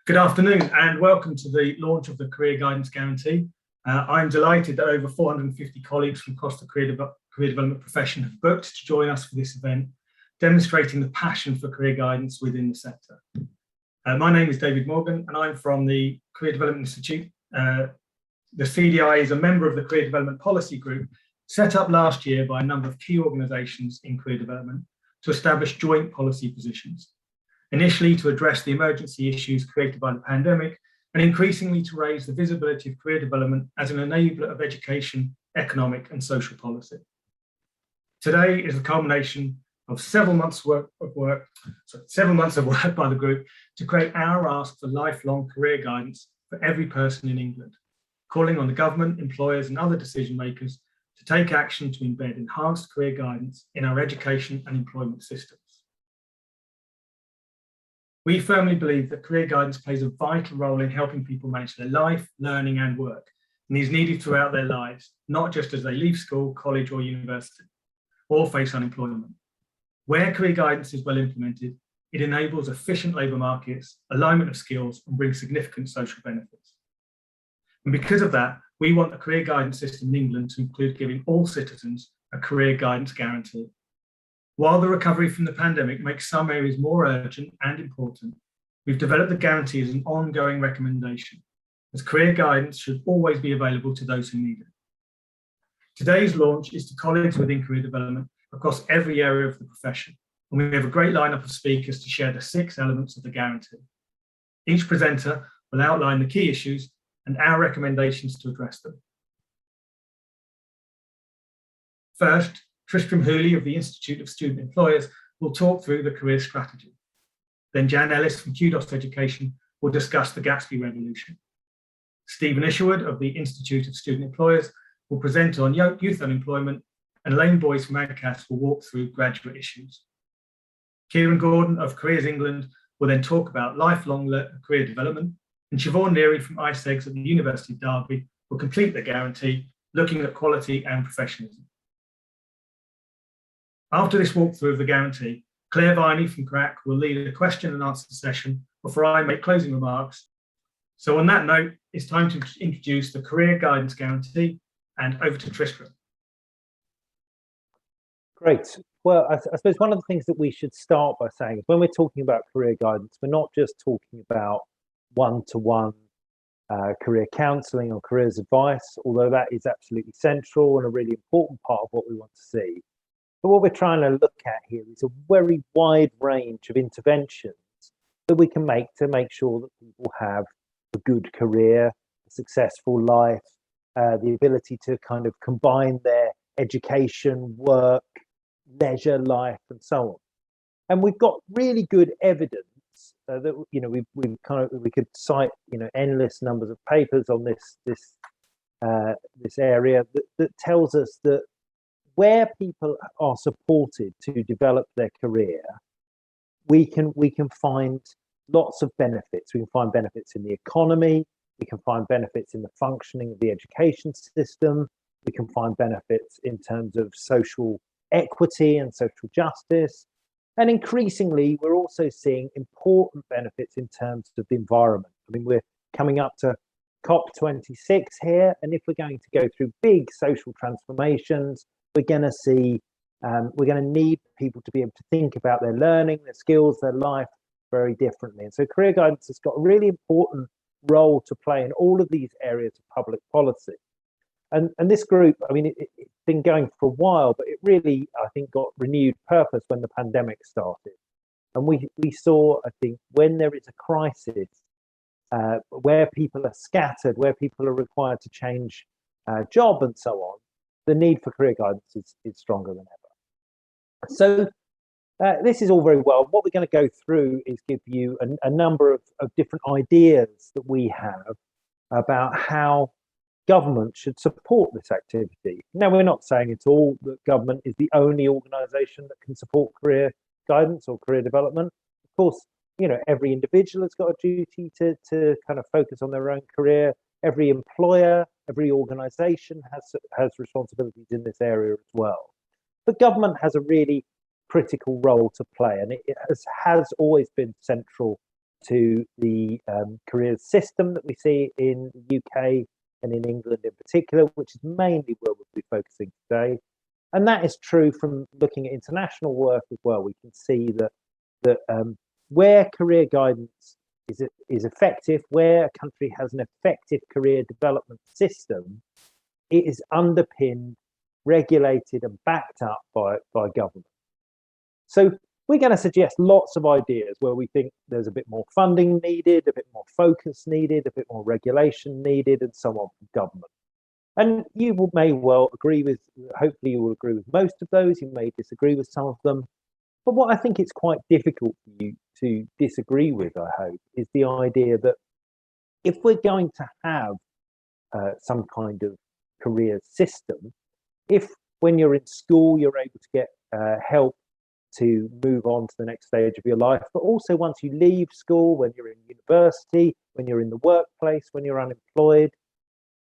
Good afternoon and welcome to the launch of the Career Guidance Guarantee. I'm delighted that over 450 colleagues from across the career development profession have booked to join us for this event, demonstrating the passion for career guidance within the sector. My name is David Morgan and I'm from the Career Development Institute. The CDI is a member of the Career Development Policy Group set up last year by a number of key organisations in career development to establish joint policy positions. Initially to address the emergency issues created by the pandemic, and increasingly to raise the visibility of career development as an enabler of education, economic and social policy. Today is the culmination of several months of work by the group to create our ask for lifelong career guidance for every person in England, calling on the government, employers and other decision makers to take action to embed enhanced career guidance in our education and employment systems. We firmly believe that career guidance plays a vital role in helping people manage their life, learning and work, and is needed throughout their lives, not just as they leave school, college or university, or face unemployment. Where career guidance is well implemented, it enables efficient labour markets, alignment of skills and brings significant social benefits. And because of that, we want the career guidance system in England to include giving all citizens a career guidance guarantee. While the recovery from the pandemic makes some areas more urgent and important, we've developed the guarantee as an ongoing recommendation, as career guidance should always be available to those who need it. Today's launch is to colleagues within career development across every area of the profession, and we have a great lineup of speakers to share the 6 elements of the guarantee. Each presenter will outline the key issues and our recommendations to address them. First, Tristram Hooley of the Institute of Student Employers will talk through the career strategy. Then Jan Ellis from Kudos Education will discuss the Gatsby Revolution. Stephen Isherwood of the Institute of Student Employers will present on youth unemployment, and Elaine Boyce from ADCAS will walk through graduate issues. Kieran Gordon of Careers England will then talk about lifelong career development, and Siobhan Leary from ICEGS at the University of Derby will complete the guarantee, looking at quality and professionalism. After this walkthrough of the guarantee, Claire Viney from CRAC will lead a question and answer session before I make closing remarks. So on that note, it's time to introduce the Career Guidance Guarantee, and over to Tristram. Great. Well, I suppose one of the things that we should start by saying is when we're talking about career guidance, we're not just talking about one-to-one career counselling or careers advice, although that is absolutely central and a really important part of what we want to see. But what we're trying to look at here is a very wide range of interventions that we can make to make sure that people have a good career, a successful life, the ability to kind of combine their education, work, leisure life, and so on. And we've got really good evidence that we could cite endless numbers of papers on this area that tells us that where people are supported to develop their career, we can find lots of benefits. We can find benefits in the economy, we can find benefits in the functioning of the education system, we can find benefits in terms of social equity and social justice, and increasingly we're also seeing important benefits in terms of the environment. I mean, we're coming up to COP26 here, and if we're going to go through big social transformations, we're going to need people to be able to think about their learning, their skills, their life very differently. And so career guidance has got a really important role to play in all of these areas of public policy. And this group, I mean, it's been going for a while, but it really, I think, got renewed purpose when the pandemic started. And we saw, I think, when there is a crisis, where people are scattered, where people are required to change job and so on, the need for career guidance is stronger than ever. So this is all very well. What we're going to go through is give you a number of different ideas that we have about how government should support this activity. Now, we're not saying at all that government is the only organisation that can support career guidance or career development. Of course, every individual has got a duty to kind of focus on their own career. Every employer, every organisation has responsibilities in this area as well. But government has a really critical role to play, and it has always been central to the career system that we see in the UK and in England in particular, which is mainly where we'll be focusing today. And that is true from looking at international work as well. We can see that where career guidance is effective, where a country has an effective career development system, it is underpinned, regulated and backed up by government. So we're going to suggest lots of ideas where we think there's a bit more funding needed, a bit more focus needed, a bit more regulation needed, and so on from government. And you may well agree with, hopefully you will agree with most of those, you may disagree with some of them. But what I think it's quite difficult for you to disagree with, I hope, is the idea that if we're going to have some kind of career system, if when you're in school you're able to get help to move on to the next stage of your life, but also once you leave school, when you're in university, when you're in the workplace, when you're unemployed,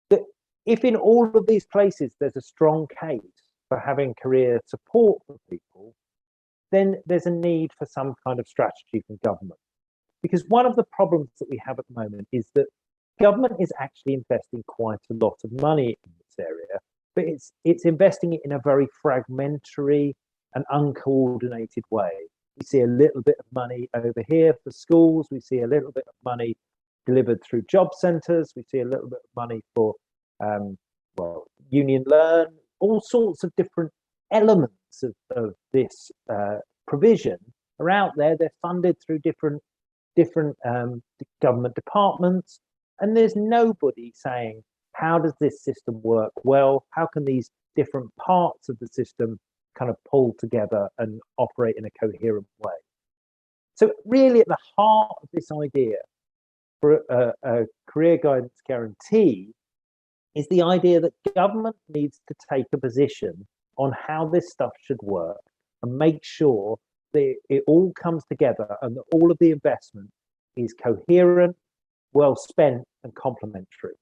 that if in all of these places there's a strong case for having career support for people, then there's a need for some kind of strategy from government. Because one of the problems that we have at the moment is that government is actually investing quite a lot of money in this area, but it's investing it in a very fragmentary and uncoordinated way. We see a little bit of money over here for schools, we see a little bit of money delivered through job centres, we see a little bit of money for Union Learn, all sorts of different elements of this provision are out there. They're funded through different government departments, and there's nobody saying, how does this system work well? How can these different parts of the system kind of pull together and operate in a coherent way? So really at the heart of this idea for a career guidance guarantee is the idea that government needs to take a position on how this stuff should work and make sure that it all comes together and that all of the investment is coherent, well spent and complementary.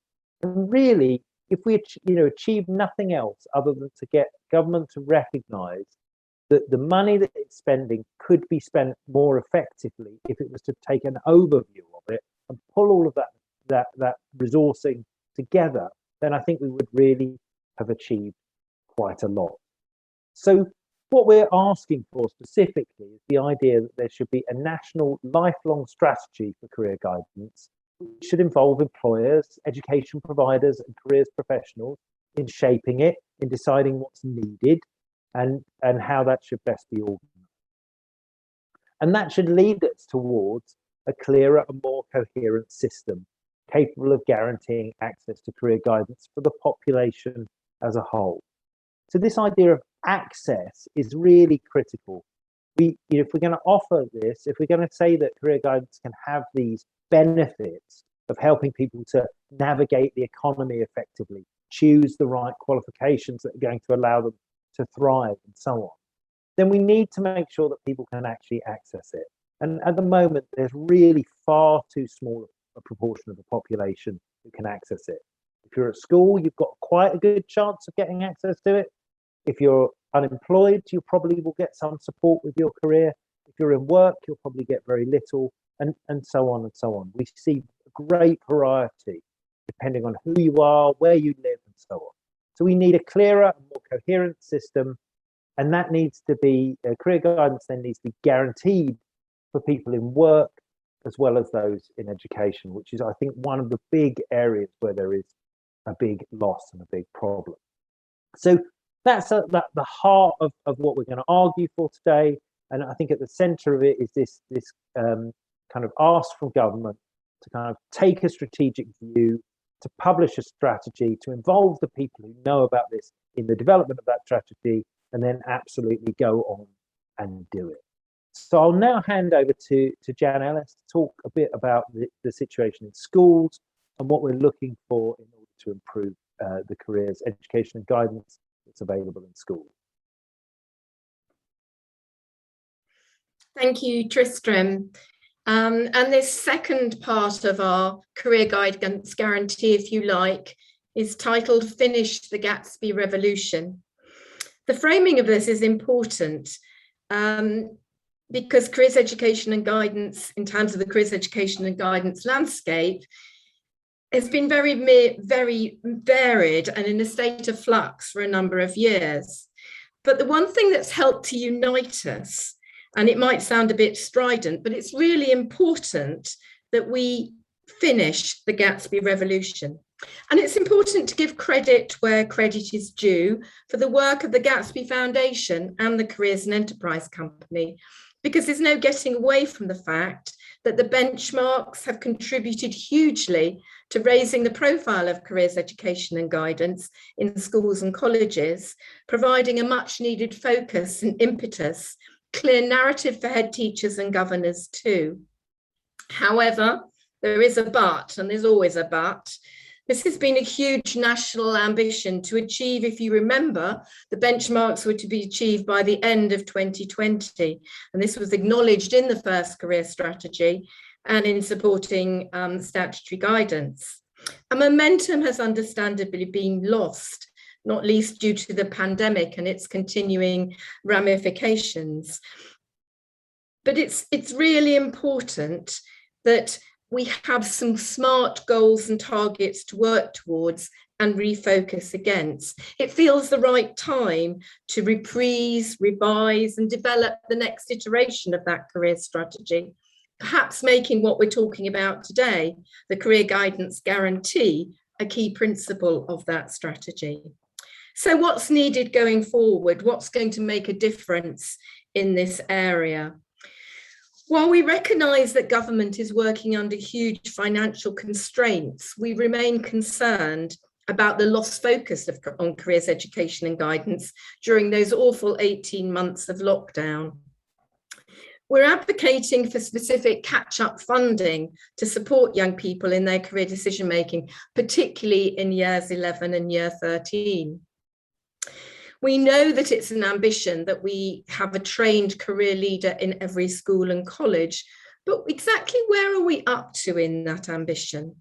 And really, if we achieve nothing else other than to get government to recognise that the money that it's spending could be spent more effectively if it was to take an overview of it and pull all of that resourcing together, then I think we would really have achieved quite a lot. So what we're asking for specifically is the idea that there should be a national lifelong strategy for career guidance, which should involve employers, education providers and careers professionals in shaping it, in deciding what's needed and how that should best be organised. And that should lead us towards a clearer and more coherent system capable of guaranteeing access to career guidance for the population as a whole. So this idea of access is really critical. If we're going to offer this, if we're going to say that career guidance can have these benefits of helping people to navigate the economy effectively, choose the right qualifications that are going to allow them to thrive and so on, then we need to make sure that people can actually access it. And at the moment, there's really far too small a proportion of the population who can access it. If you're at school, you've got quite a good chance of getting access to it. If you're unemployed, you probably will get some support with your career. If you're in work, you'll probably get very little, and so on and so on. We see a great variety depending on who you are, where you live, and so on. So we need a clearer and more coherent system, and that needs to be, career guidance then needs to be guaranteed for people in work as well as those in education, which is, I think, one of the big areas where there is a big loss and a big problem. So that's the heart of what we're going to argue for today. And I think at the center of it is this kind of ask from government to kind of take a strategic view, to publish a strategy, to involve the people who know about this in the development of that strategy, and then absolutely go on and do it. So I'll now hand over to Jan Ellis to talk a bit about the situation in schools and what we're looking for in order to improve the careers, education and guidance that's available in schools. Thank you, Tristram. And this second part of our career guidance guarantee, if you like, is titled Finish the Gatsby Revolution. The framing of this is important. because careers education and guidance, in terms of the careers education and guidance landscape, has been very varied and in a state of flux for a number of years. But the one thing that's helped to unite us, and it might sound a bit strident, but it's really important that we finish the Gatsby revolution. And it's important to give credit where credit is due for the work of the Gatsby Foundation and the Careers and Enterprise Company, because there's no getting away from the fact that the benchmarks have contributed hugely to raising the profile of careers education and guidance in schools and colleges, providing a much needed focus and impetus, clear narrative for head teachers and governors too. However, there is a but, and there's always a but. This has been a huge national ambition to achieve, if you remember, the benchmarks were to be achieved by the end of 2020. And this was acknowledged in the first career strategy and in supporting statutory guidance. And momentum has understandably been lost, not least due to the pandemic and its continuing ramifications. But it's really important that we have some smart goals and targets to work towards and refocus against. It feels the right time to reprise, revise, and develop the next iteration of that career strategy, perhaps making what we're talking about today, the career guidance guarantee, a key principle of that strategy. So what's needed going forward? What's going to make a difference in this area? While we recognise that government is working under huge financial constraints, we remain concerned about the lost focus on careers education and guidance during those awful 18 months of lockdown. We're advocating for specific catch-up funding to support young people in their career decision-making, particularly in years 11 and year 13. We know that it's an ambition that we have a trained career leader in every school and college, but exactly where are we up to in that ambition?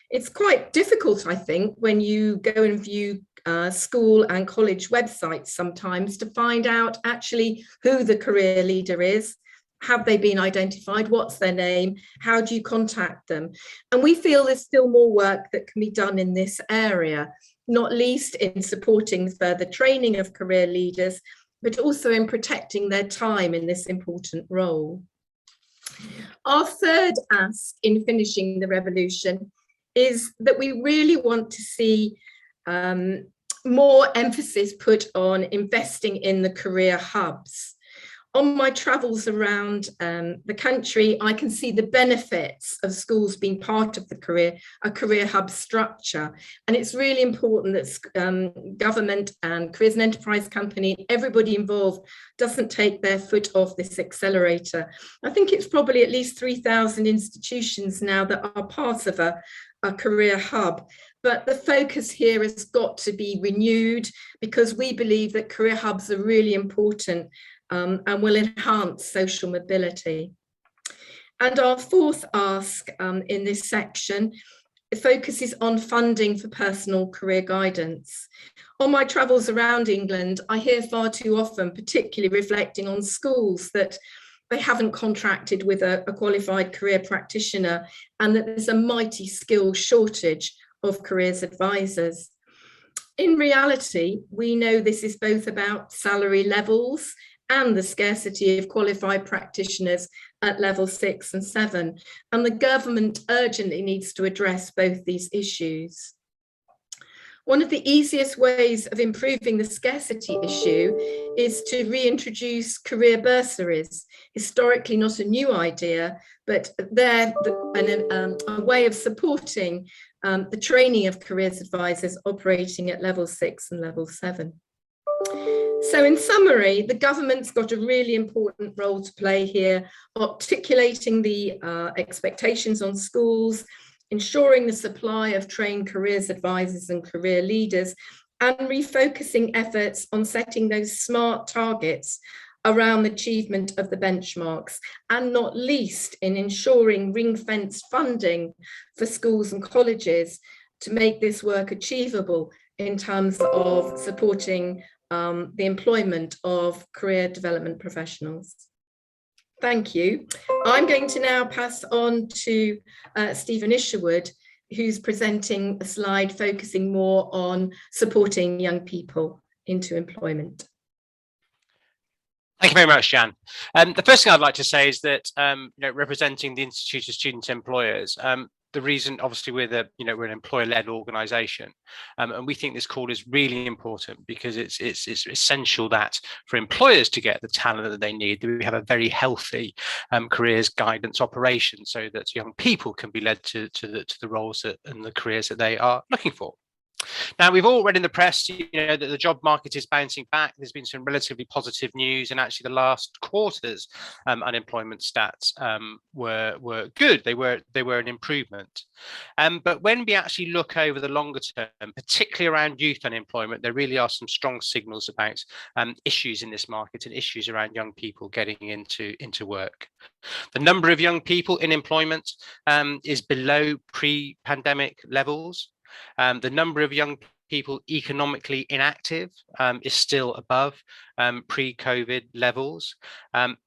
It's quite difficult, I think, when you go and view school and college websites sometimes to find out actually who the career leader is. Have they been identified? What's their name? How do you contact them? And we feel there's still more work that can be done in this area, not least in supporting further training of career leaders, but also in protecting their time in this important role. Our third ask in finishing the revolution is that we really want to see more emphasis put on investing in the career hubs. On my travels around the country, I can see the benefits of schools being part of a career hub structure. And it's really important that government and Careers and Enterprise Company, everybody involved, doesn't take their foot off this accelerator. I think it's probably at least 3,000 institutions now that are part of a career hub. But the focus here has got to be renewed, because we believe that career hubs are really important and will enhance social mobility. And our fourth ask in this section focuses on funding for personal career guidance. On my travels around England, I hear far too often, particularly reflecting on schools, that they haven't contracted with a qualified career practitioner and that there's a mighty skill shortage of careers advisors. In reality, we know this is both about salary levels and the scarcity of qualified practitioners at level 6 and 7. And the government urgently needs to address both these issues. One of the easiest ways of improving the scarcity issue is to reintroduce career bursaries. Historically not a new idea, but they're a way of supporting the training of careers advisors operating at level 6 and level 7. So in summary, the government's got a really important role to play here, articulating the expectations on schools, ensuring the supply of trained careers advisors and career leaders, and refocusing efforts on setting those smart targets around the achievement of the benchmarks, and not least in ensuring ring-fenced funding for schools and colleges to make this work achievable in terms of supporting the employment of career development professionals. Thank you. I'm going to now pass on to Stephen Isherwood, who's presenting a slide focusing more on supporting young people into employment. Thank you very much, Jan. The first thing I'd like to say is that, representing the Institute of Student Employers, the reason, obviously, we're an employer-led organisation, and we think this call is really important because it's essential that for employers to get the talent that they need, that we have a very healthy careers guidance operation, so that young people can be led to the roles and the careers that they are looking for. Now, we've all read in the press, that the job market is bouncing back. There's been some relatively positive news, and actually the last quarter's unemployment stats were good. They were an improvement. But when we actually look over the longer term, particularly around youth unemployment, there really are some strong signals about issues in this market and issues around young people getting into work. The number of young people in employment is below pre-pandemic levels. The number of young people economically inactive is still above pre-COVID levels.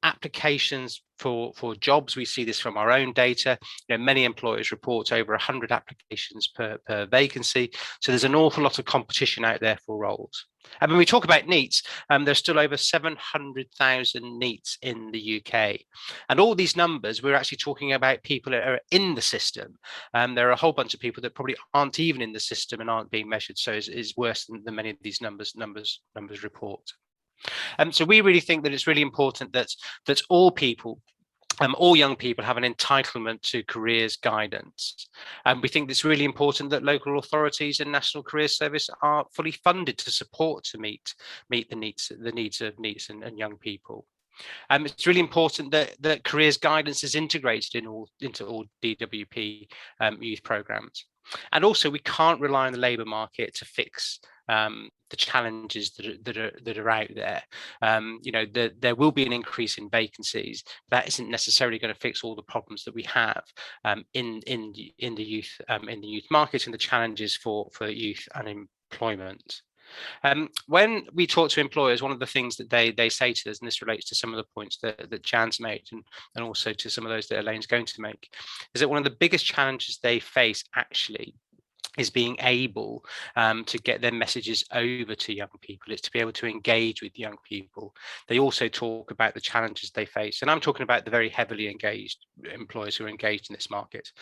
Applications for jobs, we see this from our own data. Many employers report over 100 applications per vacancy. So there's an awful lot of competition out there for roles. And when we talk about NEETs, there's still over 700,000 NEETs in the UK. And all these numbers, we're actually talking about people that are in the system. There are a whole bunch of people that probably aren't even in the system and aren't being measured. So it's worse than many of these numbers report. So we really think that it's really important that all people, all young people, have an entitlement to careers guidance. And we think it's really important that local authorities and National Careers Service are fully funded to support to meet the needs of NEETs and young people. It's really important that careers guidance is integrated into all DWP youth programs. And also, we can't rely on the labour market to fix the challenges that are out there. There will be an increase in vacancies. That isn't necessarily going to fix all the problems that we have in the youth market and the challenges for youth unemployment. When we talk to employers, one of the things that they say to us, and this relates to some of the points that Jan's made and also to some of those that Elaine's going to make, is that one of the biggest challenges they face actually is being able to get their messages over to young people. It's to be able to engage with young people. They also talk about the challenges they face. And I'm talking about the very heavily engaged employers who are engaged in this market.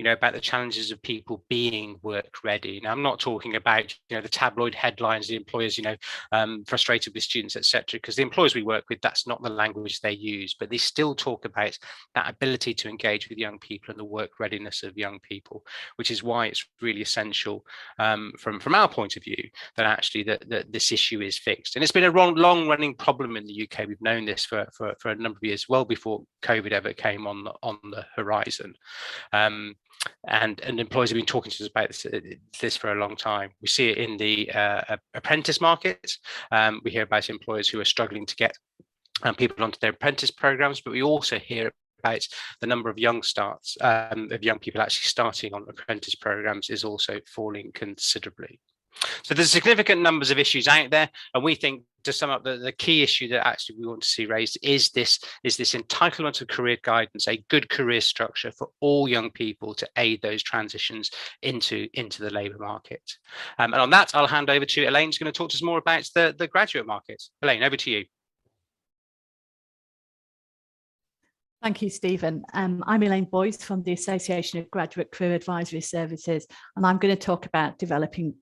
About the challenges of people being work ready. Now, I'm not talking about, the tabloid headlines, the employers, frustrated with students, etc., because the employers we work with, that's not the language they use, but they still talk about that ability to engage with young people and the work readiness of young people, which is why it's really essential from our point of view that actually that this issue is fixed. And it's been a long running problem in the UK. We've known this for a number of years, well before COVID ever came on the horizon. And employers have been talking to us about this for a long time. We see it in the apprentice market. We hear about employers who are struggling to get people onto their apprentice programs, but we also hear about the number of young people actually starting on apprentice programs is also falling considerably. So there's significant numbers of issues out there, and we think, to sum up, the key issue that actually we want to see raised is this entitlement to career guidance, a good career structure for all young people to aid those transitions into the labour market. And on that, I'll hand over to Elaine, who's going to talk to us more about the graduate market. Elaine, over to you. Thank you, Stephen. I'm Elaine Boyce from the Association of Graduate Career Advisory Services, and I'm going to talk about developing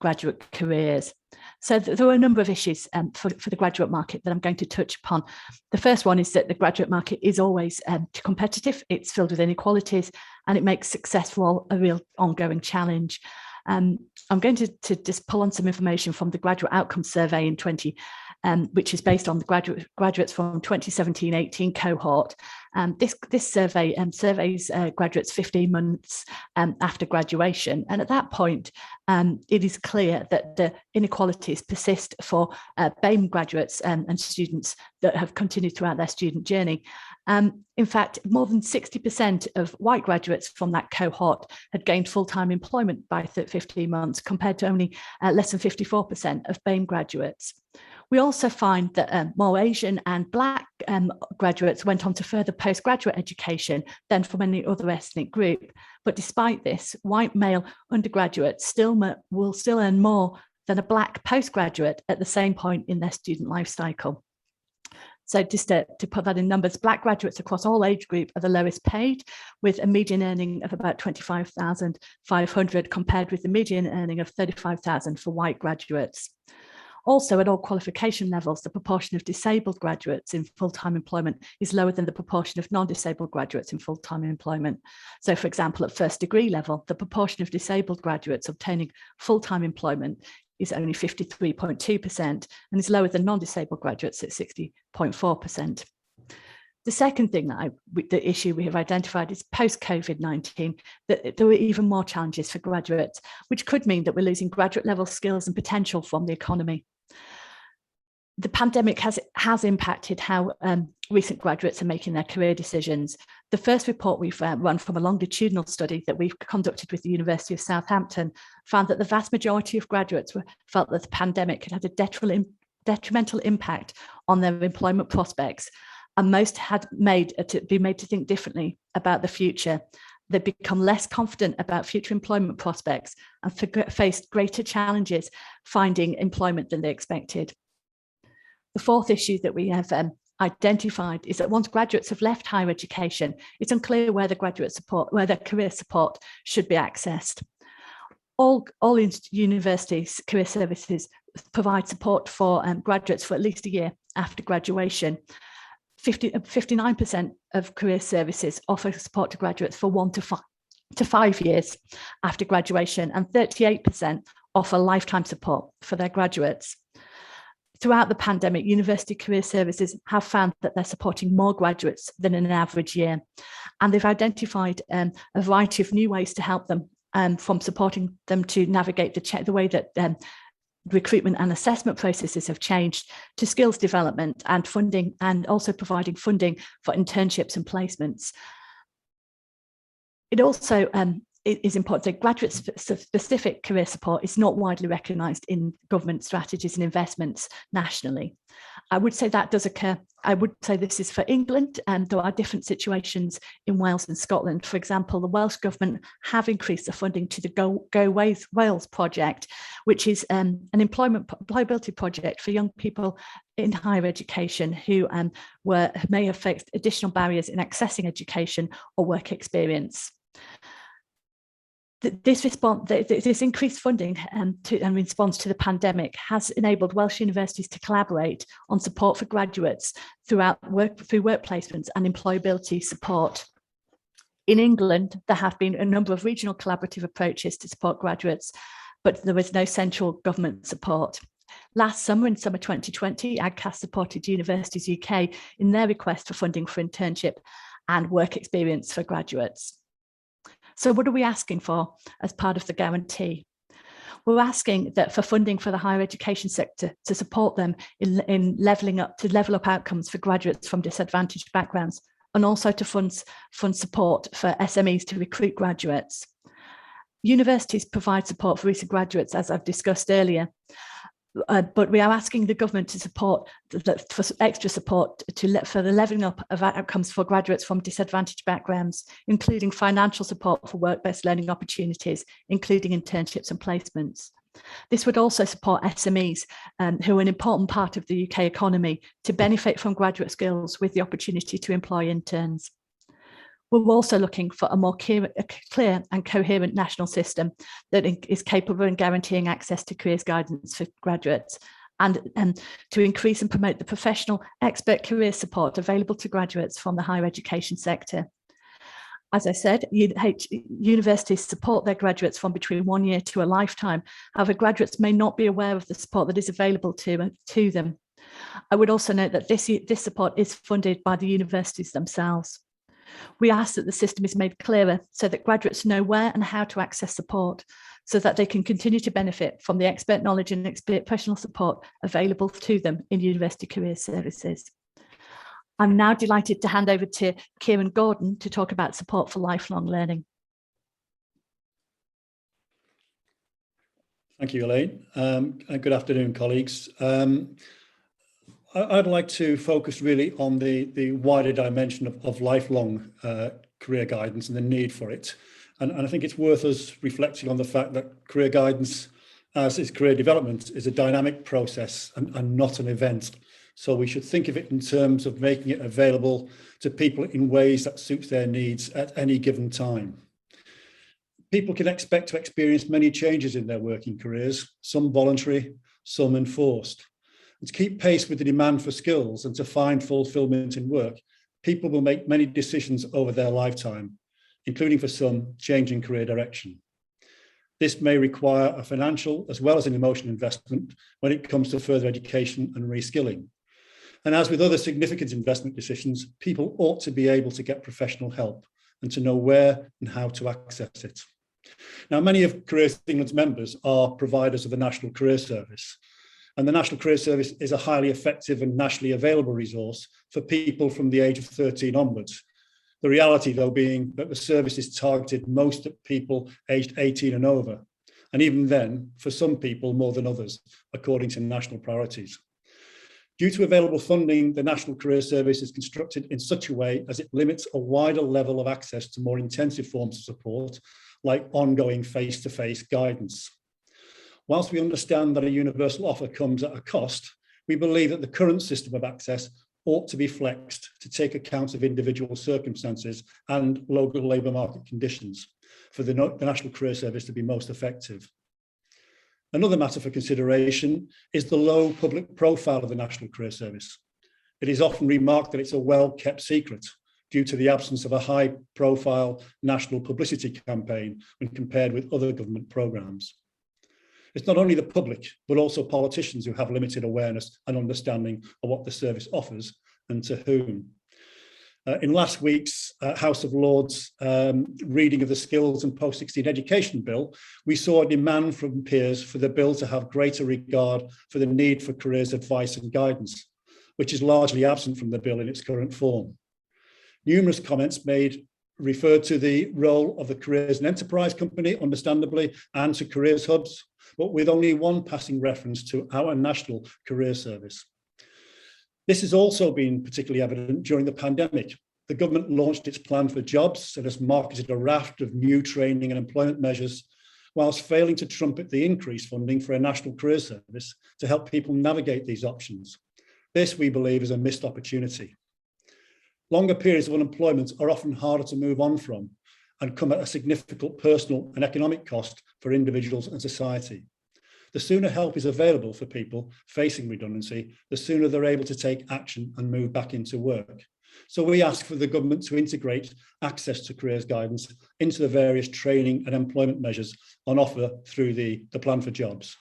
graduate careers. So there are a number of issues for the graduate market that I'm going to touch upon. The first one is that the graduate market is always competitive, it's filled with inequalities, and it makes successful a real ongoing challenge. I'm going to just pull on some information from the Graduate Outcome Survey in which is based on the graduates from 2017-18 cohort. This survey surveys graduates 15 months after graduation. And at that point, it is clear that the inequalities persist for BAME graduates and students that have continued throughout their student journey. In fact, more than 60% of white graduates from that cohort had gained full-time employment by 15 months, compared to only less than 54% of BAME graduates. We also find that more Asian and Black graduates went on to further postgraduate education than from any other ethnic group. But despite this, white male undergraduates will still earn more than a Black postgraduate at the same point in their student life cycle. So just to put that in numbers, Black graduates across all age group are the lowest paid, with a median earning of about 25,500 compared with the median earning of 35,000 for white graduates. Also, at all qualification levels, the proportion of disabled graduates in full-time employment is lower than the proportion of non-disabled graduates in full-time employment. So, for example, at first degree level, the proportion of disabled graduates obtaining full-time employment is only 53.2% and is lower than non-disabled graduates at 60.4%. The second thing the issue we have identified is post-COVID-19, that there are even more challenges for graduates, which could mean that we're losing graduate level skills and potential from the economy. The pandemic has impacted how recent graduates are making their career decisions. The first report we've run from a longitudinal study that we've conducted with the University of Southampton found that the vast majority of graduates felt that the pandemic had a detrimental impact on their employment prospects, and most had been made to think differently about the future. They've become less confident about future employment prospects and faced greater challenges finding employment than they expected. The fourth issue that we have identified is that once graduates have left higher education, it's unclear where their career support should be accessed. All universities, career services provide support for graduates for at least a year after graduation. 59% of career services offer support to graduates for 1 to 5 years after graduation, and 38% offer lifetime support for their graduates. Throughout the pandemic, university career services have found that they're supporting more graduates than in an average year, and they've identified a variety of new ways to help them, from supporting them to navigate the way that recruitment and assessment processes have changed, to skills development and funding, and also providing funding for internships and placements. It also it is important that graduate-specific career support is not widely recognised in government strategies and investments nationally. I would say that does occur. I would say this is for England, and there are different situations in Wales and Scotland. For example, the Welsh Government have increased the funding to the Go Wales project, which is an employability project for young people in higher education who may have faced additional barriers in accessing education or work experience. This increased funding in response to the pandemic has enabled Welsh universities to collaborate on support for graduates through work placements and employability support. In England, there have been a number of regional collaborative approaches to support graduates, but there was no central government support. Last summer, in summer 2020, AGCAS supported Universities UK in their request for funding for internship and work experience for graduates. So what are we asking for as part of the guarantee? We're asking that for funding for the higher education sector to support them in level up outcomes for graduates from disadvantaged backgrounds, and also to fund support for SMEs to recruit graduates. Universities provide support for recent graduates, as I've discussed earlier, but we are asking the government to support for extra support for the levelling up of outcomes for graduates from disadvantaged backgrounds, including financial support for work-based learning opportunities, including internships and placements. This would also support SMEs, who are an important part of the UK economy, to benefit from graduate skills with the opportunity to employ interns. We're also looking for a more clear and coherent national system that is capable of guaranteeing access to careers guidance for graduates, and to increase and promote the professional expert career support available to graduates from the higher education sector. As I said, universities support their graduates from between 1 year to a lifetime. However, graduates may not be aware of the support that is available to them. I would also note that this support is funded by the universities themselves. We ask that the system is made clearer so that graduates know where and how to access support, so that they can continue to benefit from the expert knowledge and professional support available to them in university career services. I'm now delighted to hand over to Kieran Gordon to talk about support for lifelong learning. Thank you, Elaine. And good afternoon, colleagues. I'd like to focus really on the wider dimension of lifelong career guidance and the need for it. And I think it's worth us reflecting on the fact that career guidance, as is career development, is a dynamic process and not an event. So we should think of it in terms of making it available to people in ways that suits their needs at any given time. People can expect to experience many changes in their working careers, some voluntary, some enforced. And to keep pace with the demand for skills and to find fulfillment in work, people will make many decisions over their lifetime, including for some changing career direction. This may require a financial as well as an emotional investment when it comes to further education and reskilling. And as with other significant investment decisions, people ought to be able to get professional help and to know where and how to access it. Now, many of Careers England's members are providers of the National Career Service, and the National Career Service is a highly effective and nationally available resource for people from the age of 13 onwards. The reality, though, being that the service is targeted most at people aged 18 and over, and even then, for some people more than others, according to national priorities. Due to available funding, the National Career Service is constructed in such a way as it limits a wider level of access to more intensive forms of support, like ongoing face-to-face guidance. Whilst we understand that a universal offer comes at a cost, we believe that the current system of access ought to be flexed to take account of individual circumstances and local labour market conditions for the National Career Service to be most effective. Another matter for consideration is the low public profile of the National Career Service. It is often remarked that it's a well-kept secret due to the absence of a high-profile national publicity campaign when compared with other government programmes. It's not only the public, but also politicians who have limited awareness and understanding of what the service offers and to whom. In last week's House of Lords reading of the Skills and Post-16 Education Bill, we saw a demand from peers for the bill to have greater regard for the need for careers advice and guidance, which is largely absent from the bill in its current form. Numerous comments made referred to the role of the Careers and Enterprise Company, understandably, and to careers hubs, but with only one passing reference to our National Career Service. This has also been particularly evident during the pandemic. The government launched its plan for jobs and has marketed a raft of new training and employment measures, whilst failing to trumpet the increased funding for a National Career Service to help people navigate these options. This, we believe, is a missed opportunity. Longer periods of unemployment are often harder to move on from and come at a significant personal and economic cost for individuals and society. The sooner help is available for people facing redundancy, the sooner they're able to take action and move back into work. So we ask for the government to integrate access to careers guidance into the various training and employment measures on offer through the Plan for Jobs.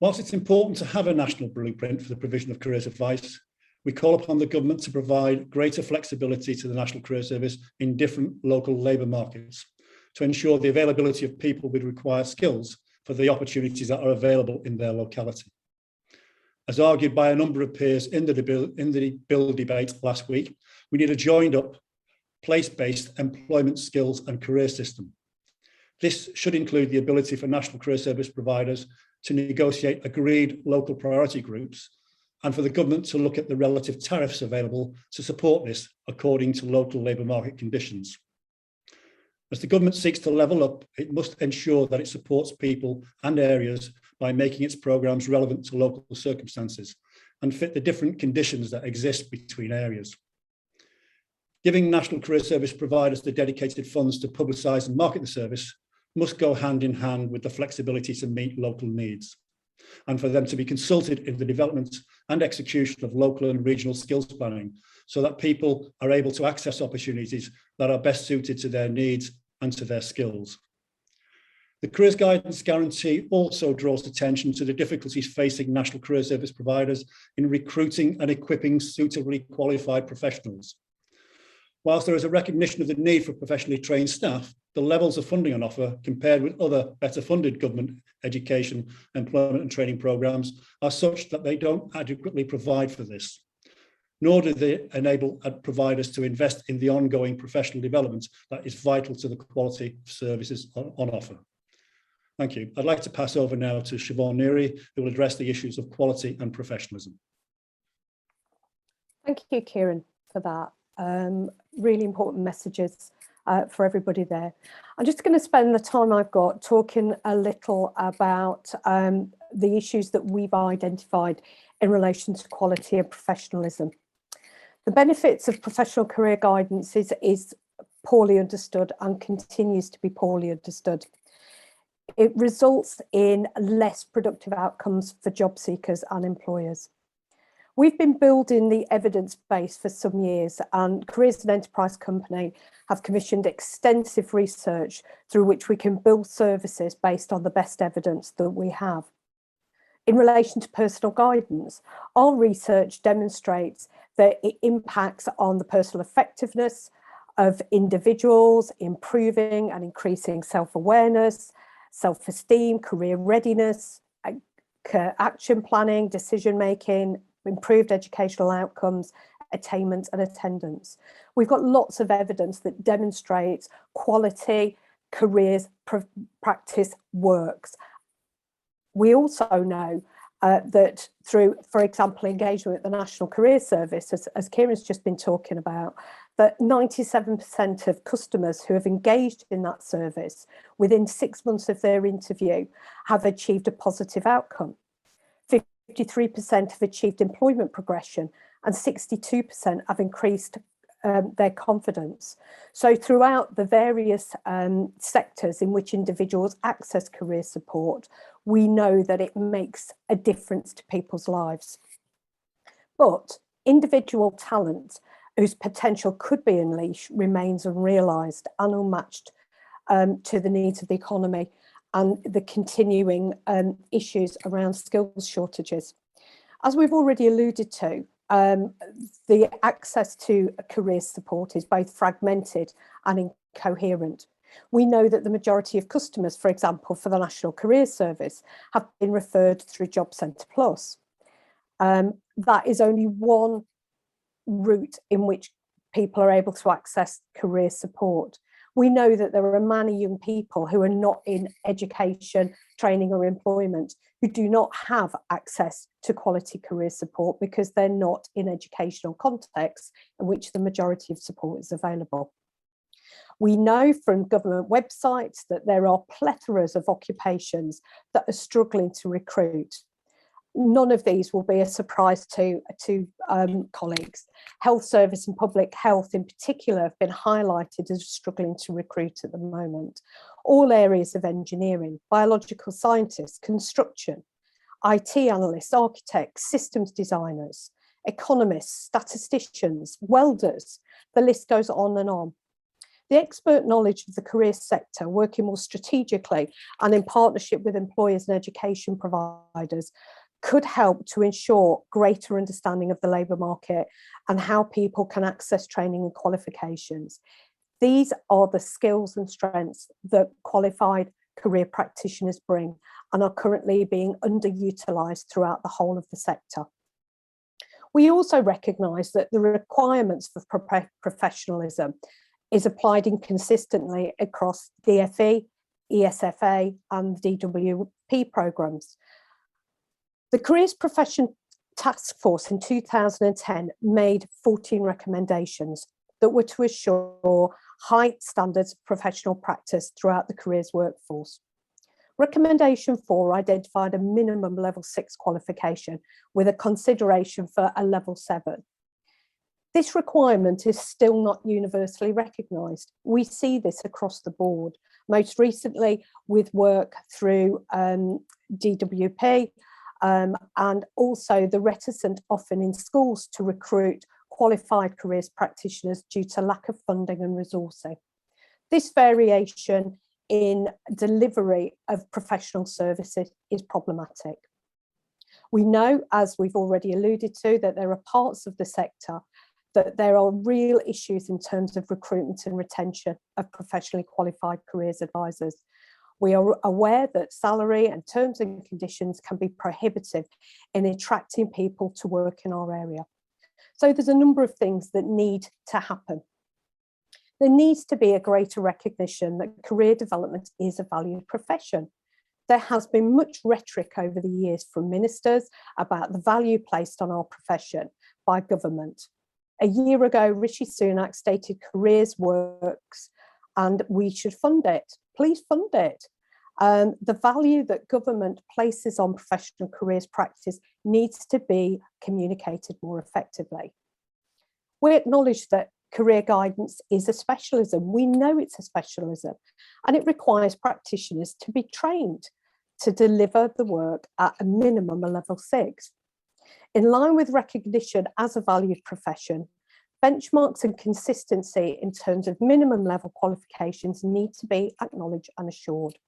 Whilst it's important to have a national blueprint for the provision of careers advice, we call upon the government to provide greater flexibility to the National Career Service in different local labour markets to ensure the availability of people with required skills for the opportunities that are available in their locality. As argued by a number of peers in the bill debate last week, we need a joined up, place-based employment skills and career system. This should include the ability for National Career Service providers to negotiate agreed local priority groups and for the government to look at the relative tariffs available to support this according to local labour market conditions. As the government seeks to level up, it must ensure that it supports people and areas by making its programmes relevant to local circumstances and fit the different conditions that exist between areas. Giving National Career Service providers the dedicated funds to publicise and market the service must go hand in hand with the flexibility to meet local needs, and for them to be consulted in the development and execution of local and regional skills planning so that people are able to access opportunities that are best suited to their needs and to their skills. The Careers Guidance Guarantee also draws attention to the difficulties facing National Career Service providers in recruiting and equipping suitably qualified professionals. Whilst there is a recognition of the need for professionally trained staff, the levels of funding on offer compared with other better funded government education, employment and training programmes are such that they don't adequately provide for this, nor do they enable providers to invest in the ongoing professional development that is vital to the quality of services on offer. Thank you. I'd like to pass over now to Siobhan Neary, who will address the issues of quality and professionalism. Thank you, Kieran, for that. Really important messages for everybody there. I'm just going to spend the time I've got talking a little about the issues that we've identified in relation to quality and professionalism. The benefits of professional career guidance is poorly understood and continues to be poorly understood. It results in less productive outcomes for job seekers and employers. We've been building the evidence base for some years, and Careers and Enterprise Company have commissioned extensive research through which we can build services based on the best evidence that we have. In relation to personal guidance, our research demonstrates that it impacts on the personal effectiveness of individuals, improving and increasing self-awareness, self-esteem, career readiness, action planning, decision-making, improved educational outcomes, attainment and attendance. We've got lots of evidence that demonstrates quality careers practice works. We also know that through, for example, engagement with the National Career Service, as Kieran's just been talking about, that 97% of customers who have engaged in that service within 6 months of their interview have achieved a positive outcome. 53% have achieved employment progression and 62% have increased their confidence. So throughout the various sectors in which individuals access career support, we know that it makes a difference to people's lives. But individual talent whose potential could be unleashed remains unrealised and unmatched to the needs of the economy and the continuing issues around skills shortages. As we've already alluded to, the access to career support is both fragmented and incoherent. We know that the majority of customers, for example, for the National Career Service, have been referred through Job Centre Plus. That is only one route in which people are able to access career support. We know that there are many young people who are not in education, training or employment who do not have access to quality career support because they're not in educational contexts in which the majority of support is available. We know from government websites that there are plethoras of occupations that are struggling to recruit. None of these will be a surprise to colleagues. Health service and public health in particular have been highlighted as struggling to recruit at the moment. All areas of engineering, biological scientists, construction, IT analysts, architects, systems designers, economists, statisticians, welders, the list goes on and on. The expert knowledge of the career sector, working more strategically and in partnership with employers and education providers, could help to ensure greater understanding of the labour market and how people can access training and qualifications. These are the skills and strengths that qualified career practitioners bring and are currently being underutilised throughout the whole of the sector. We also recognise that the requirements for professionalism is applied inconsistently across DFE, ESFA and DWP programmes. The Careers Profession Task Force in 2010 made 14 recommendations that were to assure high standards of professional practice throughout the careers workforce. Recommendation 4 identified a minimum level 6 qualification with a consideration for a level 7. This requirement is still not universally recognised. We see this across the board, most recently with work through DWP, and also the reticent often in schools to recruit qualified careers practitioners due to lack of funding and resourcing. This variation in delivery of professional services is problematic. We know, as we've already alluded to, that there are parts of the sector that there are real issues in terms of recruitment and retention of professionally qualified careers advisors. We are aware that salary and terms and conditions can be prohibitive in attracting people to work in our area. So there's a number of things that need to happen. There needs to be a greater recognition that career development is a valued profession. There has been much rhetoric over the years from ministers about the value placed on our profession by government. A year ago, Rishi Sunak stated careers works and we should fund it. Please fund it. The value that government places on professional careers practice needs to be communicated more effectively. We acknowledge that career guidance is a specialism. We know it's a specialism, and it requires practitioners to be trained to deliver the work at a minimum of level 6. In line with recognition as a valued profession, benchmarks and consistency in terms of minimum level qualifications need to be acknowledged and assured.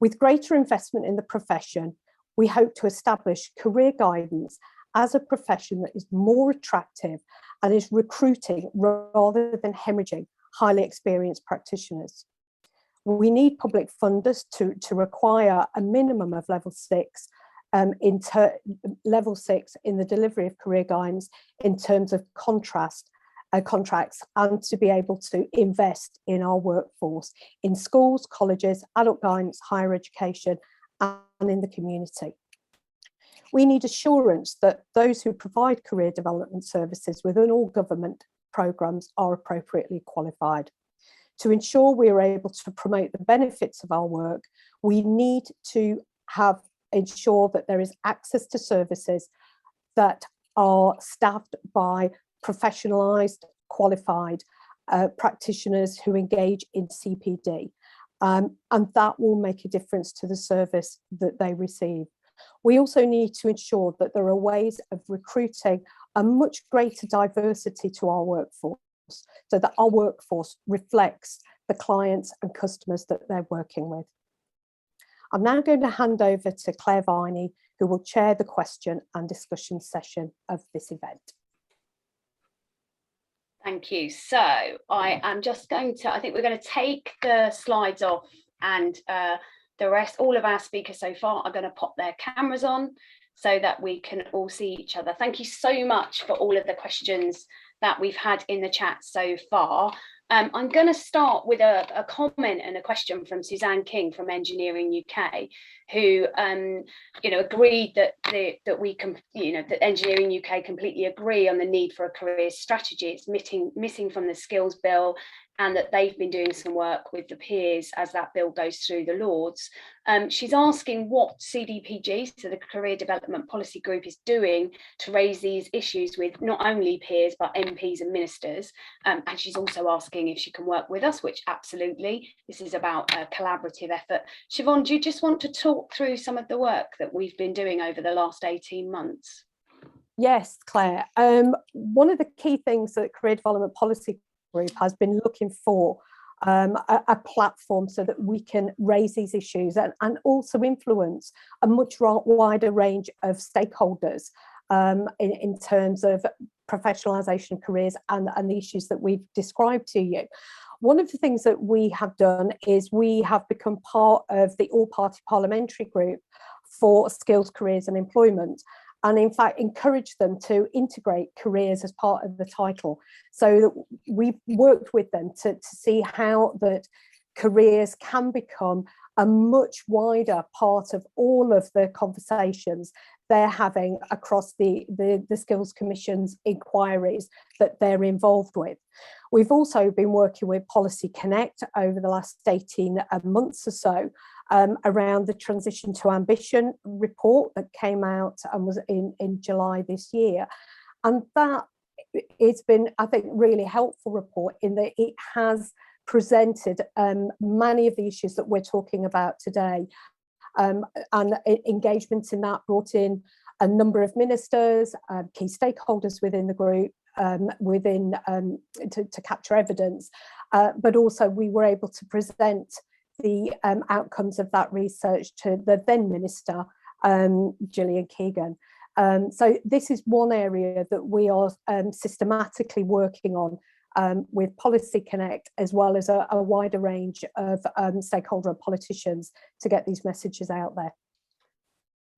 With greater investment in the profession, we hope to establish career guidance as a profession that is more attractive and is recruiting rather than hemorrhaging highly experienced practitioners. We need public funders to require a minimum of level 6 level 6 in the delivery of career guidance in terms of contracts, and to be able to invest in our workforce in schools, colleges, adult guidance, higher education, and in the community. We need assurance that those who provide career development services within all government programmes are appropriately qualified. To ensure we are able to promote the benefits of our work, we need to ensure that there is access to services that are staffed by professionalised, qualified practitioners who engage in CPD, and that will make a difference to the service that they receive. We also need to ensure that there are ways of recruiting a much greater diversity to our workforce, so that our workforce reflects the clients and customers that they're working with. I'm now going to hand over to Claire Viney, who will chair the question and discussion session of this event. Thank you. So I am just going to, I think we're going to take the slides off, and the rest, all of our speakers so far are going to pop their cameras on so that we can all see each other. Thank you so much for all of the questions that we've had in the chat so far. I'm going to start with a comment and a question from Suzanne King from Engineering UK, who agreed that that Engineering UK completely agree on the need for a careers strategy. It's missing from the skills bill, and that they've been doing some work with the peers as that bill goes through the Lords. She's asking what CDPG, so the Career Development Policy Group, is doing to raise these issues with not only peers, but MPs and ministers. And she's also asking if she can work with us, which absolutely, this is about a collaborative effort. Siobhan, do you just want to talk through some of the work that we've been doing over the last 18 months? Yes, Claire. One of the key things that Career Development Policy Group has been looking for a platform so that we can raise these issues and also influence a much wider range of stakeholders in terms of professionalisation of careers and the issues that we've described to you. One of the things that we have done is we have become part of the all-party parliamentary group for skills, careers and employment, and in fact encourage them to integrate careers as part of the title. So that we've worked with them to see how that careers can become a much wider part of all of the conversations they're having across the Skills Commission's inquiries that they're involved with. We've also been working with Policy Connect over the last 18 months or so around the Transition to Ambition report that came out and was in July this year. And that it's been, I think, really helpful report in that it has presented many of the issues that we're talking about today. And engagement in that brought in a number of ministers, key stakeholders within the group, to capture evidence, but also we were able to present the outcomes of that research to the then Minister, Gillian Keegan. So this is one area that we are systematically working on with Policy Connect, as well as a wider range of stakeholder and politicians to get these messages out there.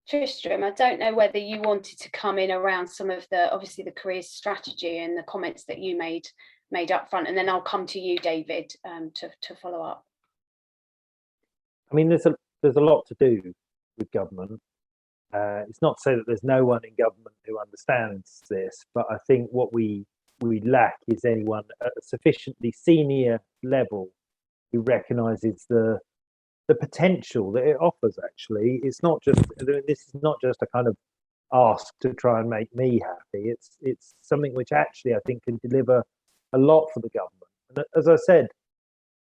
Tristram, I don't know whether you wanted to come in around some of the, obviously the careers strategy and the comments that you made up front, and then I'll come to you, David, to follow up. I mean, there's a lot to do with government. It's not so that there's no one in government who understands this, but I think what we lack is anyone at a sufficiently senior level who recognises the potential that it offers. Actually, it's not just this is not just a kind of ask to try and make me happy. It's something which actually I think can deliver a lot for the government. And as I said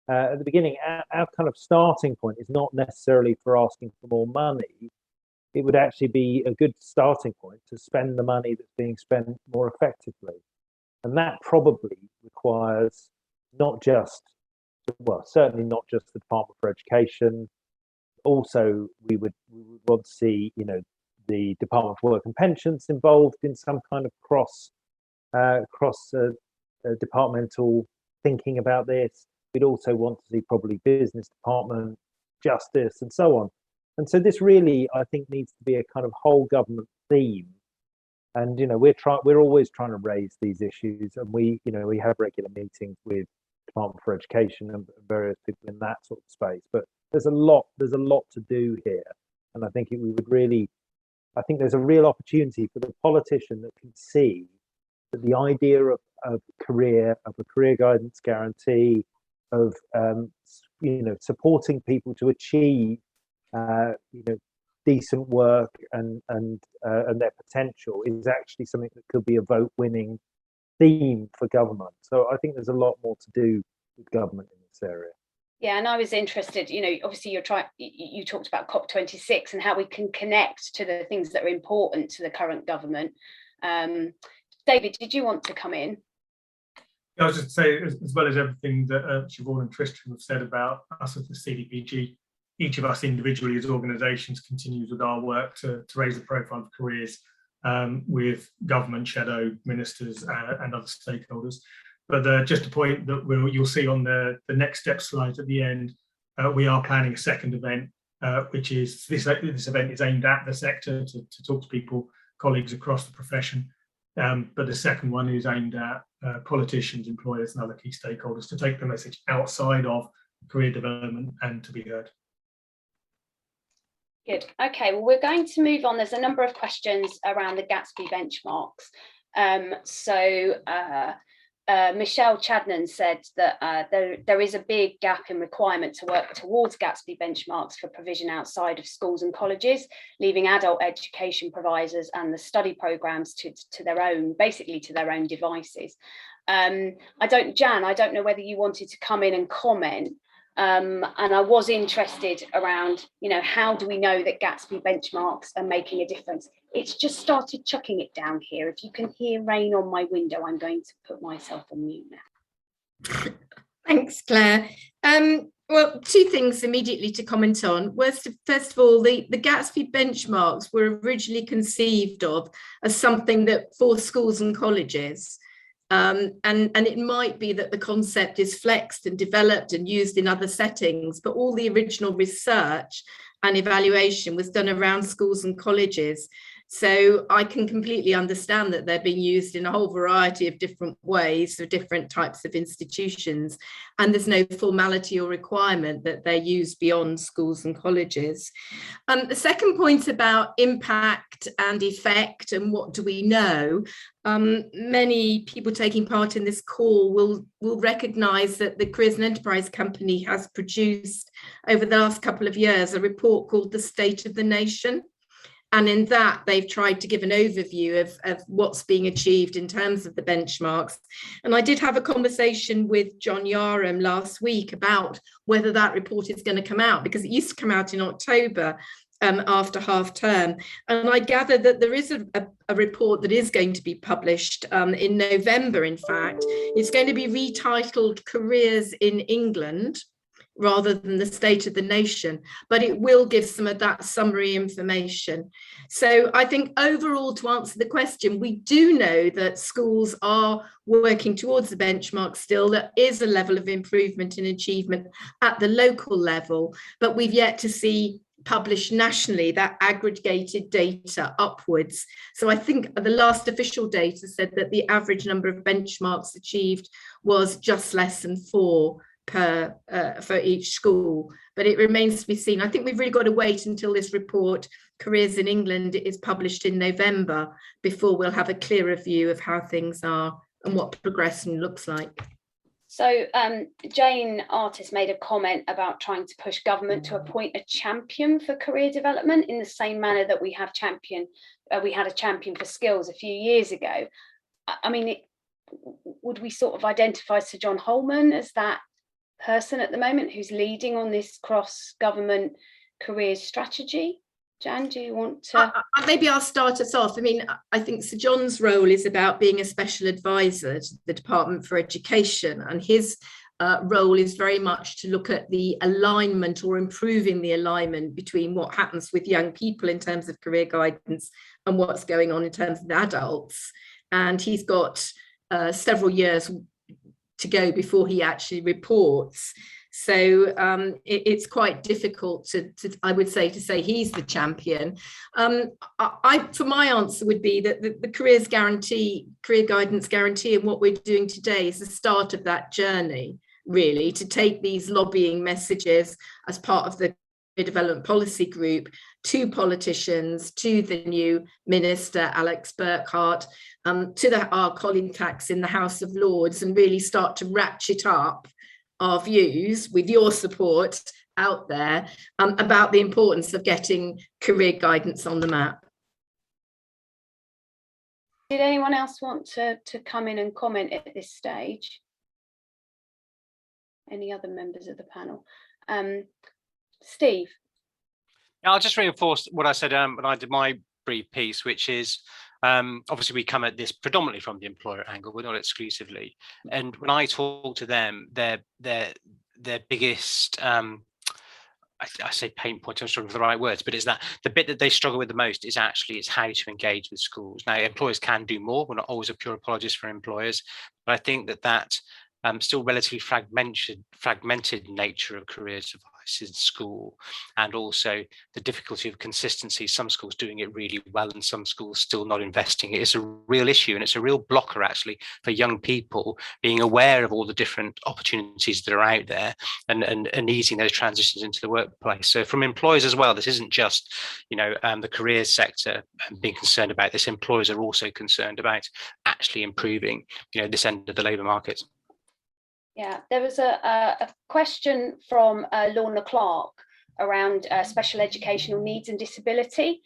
at the beginning, our kind of starting point is not necessarily for asking for more money. It would actually be a good starting point to spend the money that's being spent more effectively. And that probably requires not just, well, certainly not just the Department for Education. Also, we would want to see, the Department for Work and Pensions involved in some kind of cross departmental thinking about this. We'd also want to see probably Business Department, Justice, and so on. And so this really, I think, needs to be a kind of whole government theme. And we're always trying to raise these issues, and we have regular meetings with Department for Education and various people in that sort of space. But there's a lot to do here, and I think there's a real opportunity for the politician that can see that the idea of a career guidance guarantee, of supporting people to achieve decent work and their potential is actually something that could be a vote-winning theme for government. So I think there's a lot more to do with government in this area. Yeah, and I was interested, obviously you talked about COP26 and how we can connect to the things that are important to the current government. David, did you want to come in? I was just saying, as well as everything that Siobhan and Tristan have said about us at the CDPG, each of us individually as organisations continues with our work to raise the profile of careers with government, shadow ministers and other stakeholders. But just a point that you'll see on the next step slide at the end, we are planning a second event, which is this event is aimed at the sector to talk to people, colleagues across the profession. But the second one is aimed at politicians, employers and other key stakeholders to take the message outside of career development and to be heard. Good. Okay, well, we're going to move on. There's a number of questions around the Gatsby benchmarks. Michelle Chadnan said that there is a big gap in requirement to work towards Gatsby benchmarks for provision outside of schools and colleges, leaving adult education providers and the study programs to their own devices. Jan, I don't know whether you wanted to come in and comment. And I was interested around, how do we know that Gatsby benchmarks are making a difference? It's just started chucking it down here. If you can hear rain on my window, I'm going to put myself on mute now. Thanks, Claire. Well, two things immediately to comment on. First of all, the Gatsby benchmarks were originally conceived of as something that for schools and colleges. And it might be that the concept is flexed and developed and used in other settings, but all the original research and evaluation was done around schools and colleges. So I can completely understand that they're being used in a whole variety of different ways for different types of institutions. And there's no formality or requirement that they're used beyond schools and colleges. The second point about impact and effect and what do we know, many people taking part in this call will recognise that the Careers and Enterprise Company has produced over the last couple of years a report called The State of the Nation. And in that, they've tried to give an overview of what's being achieved in terms of the benchmarks. And I did have a conversation with John Yarham last week about whether that report is going to come out, because it used to come out in October after half term. And I gather that there is a report that is going to be published in November, in fact. It's going to be retitled Careers in England, rather than the State of the Nation, but it will give some of that summary information. So I think overall, to answer the question, we do know that schools are working towards the benchmark still. There is a level of improvement in achievement at the local level, but we've yet to see published nationally that aggregated data upwards. So I think the last official data said that the average number of benchmarks achieved was just less than 4 for each school, but it remains to be seen. I think we've really got to wait until this report, Careers in England, is published in November before we'll have a clearer view of how things are and what progression looks like. So Jane Artis made a comment about trying to push government to appoint a champion for career development in the same manner that we had a champion for skills a few years ago. I mean, would we sort of identify Sir John Holman as that person at the moment who's leading on this cross-government careers strategy? Jan, do you want to? Maybe I'll start us off. I mean, I think Sir John's role is about being a special advisor to the Department for Education, and his role is very much to look at the alignment or improving the alignment between what happens with young people in terms of career guidance and what's going on in terms of adults. And he's got several years to go before he actually reports. So it's quite difficult to I would say, to say he's the champion. For my answer would be that the career guidance guarantee, and what we're doing today is the start of that journey, really, to take these lobbying messages as part of the development policy group to politicians, to the new minister, Alex Burkhart, to our contacts in the House of Lords, and really start to ratchet up our views with your support out there about the importance of getting career guidance on the map. Did anyone else want to come in and comment at this stage? Any other members of the panel? Steve? I'll just reinforce what I said when I did my brief piece, which is obviously we come at this predominantly from the employer angle, but not exclusively. And when I talk to them, their biggest I say pain point, I'm struggling for the right words, but it's that the bit that they struggle with the most is how to engage with schools. Now, employers can do more. We're not always a pure apologist for employers, but I think that still relatively fragmented nature of careers advice in school, and also the difficulty of consistency, some schools doing it really well and some schools still not investing. It is a real issue, and it's a real blocker actually for young people being aware of all the different opportunities that are out there and easing those transitions into the workplace. So from employers as well, this isn't just the careers sector being concerned about this. Employers are also concerned about actually improving this end of the labour market. Yeah, there was a question from Lorna Clark around special educational needs and disability.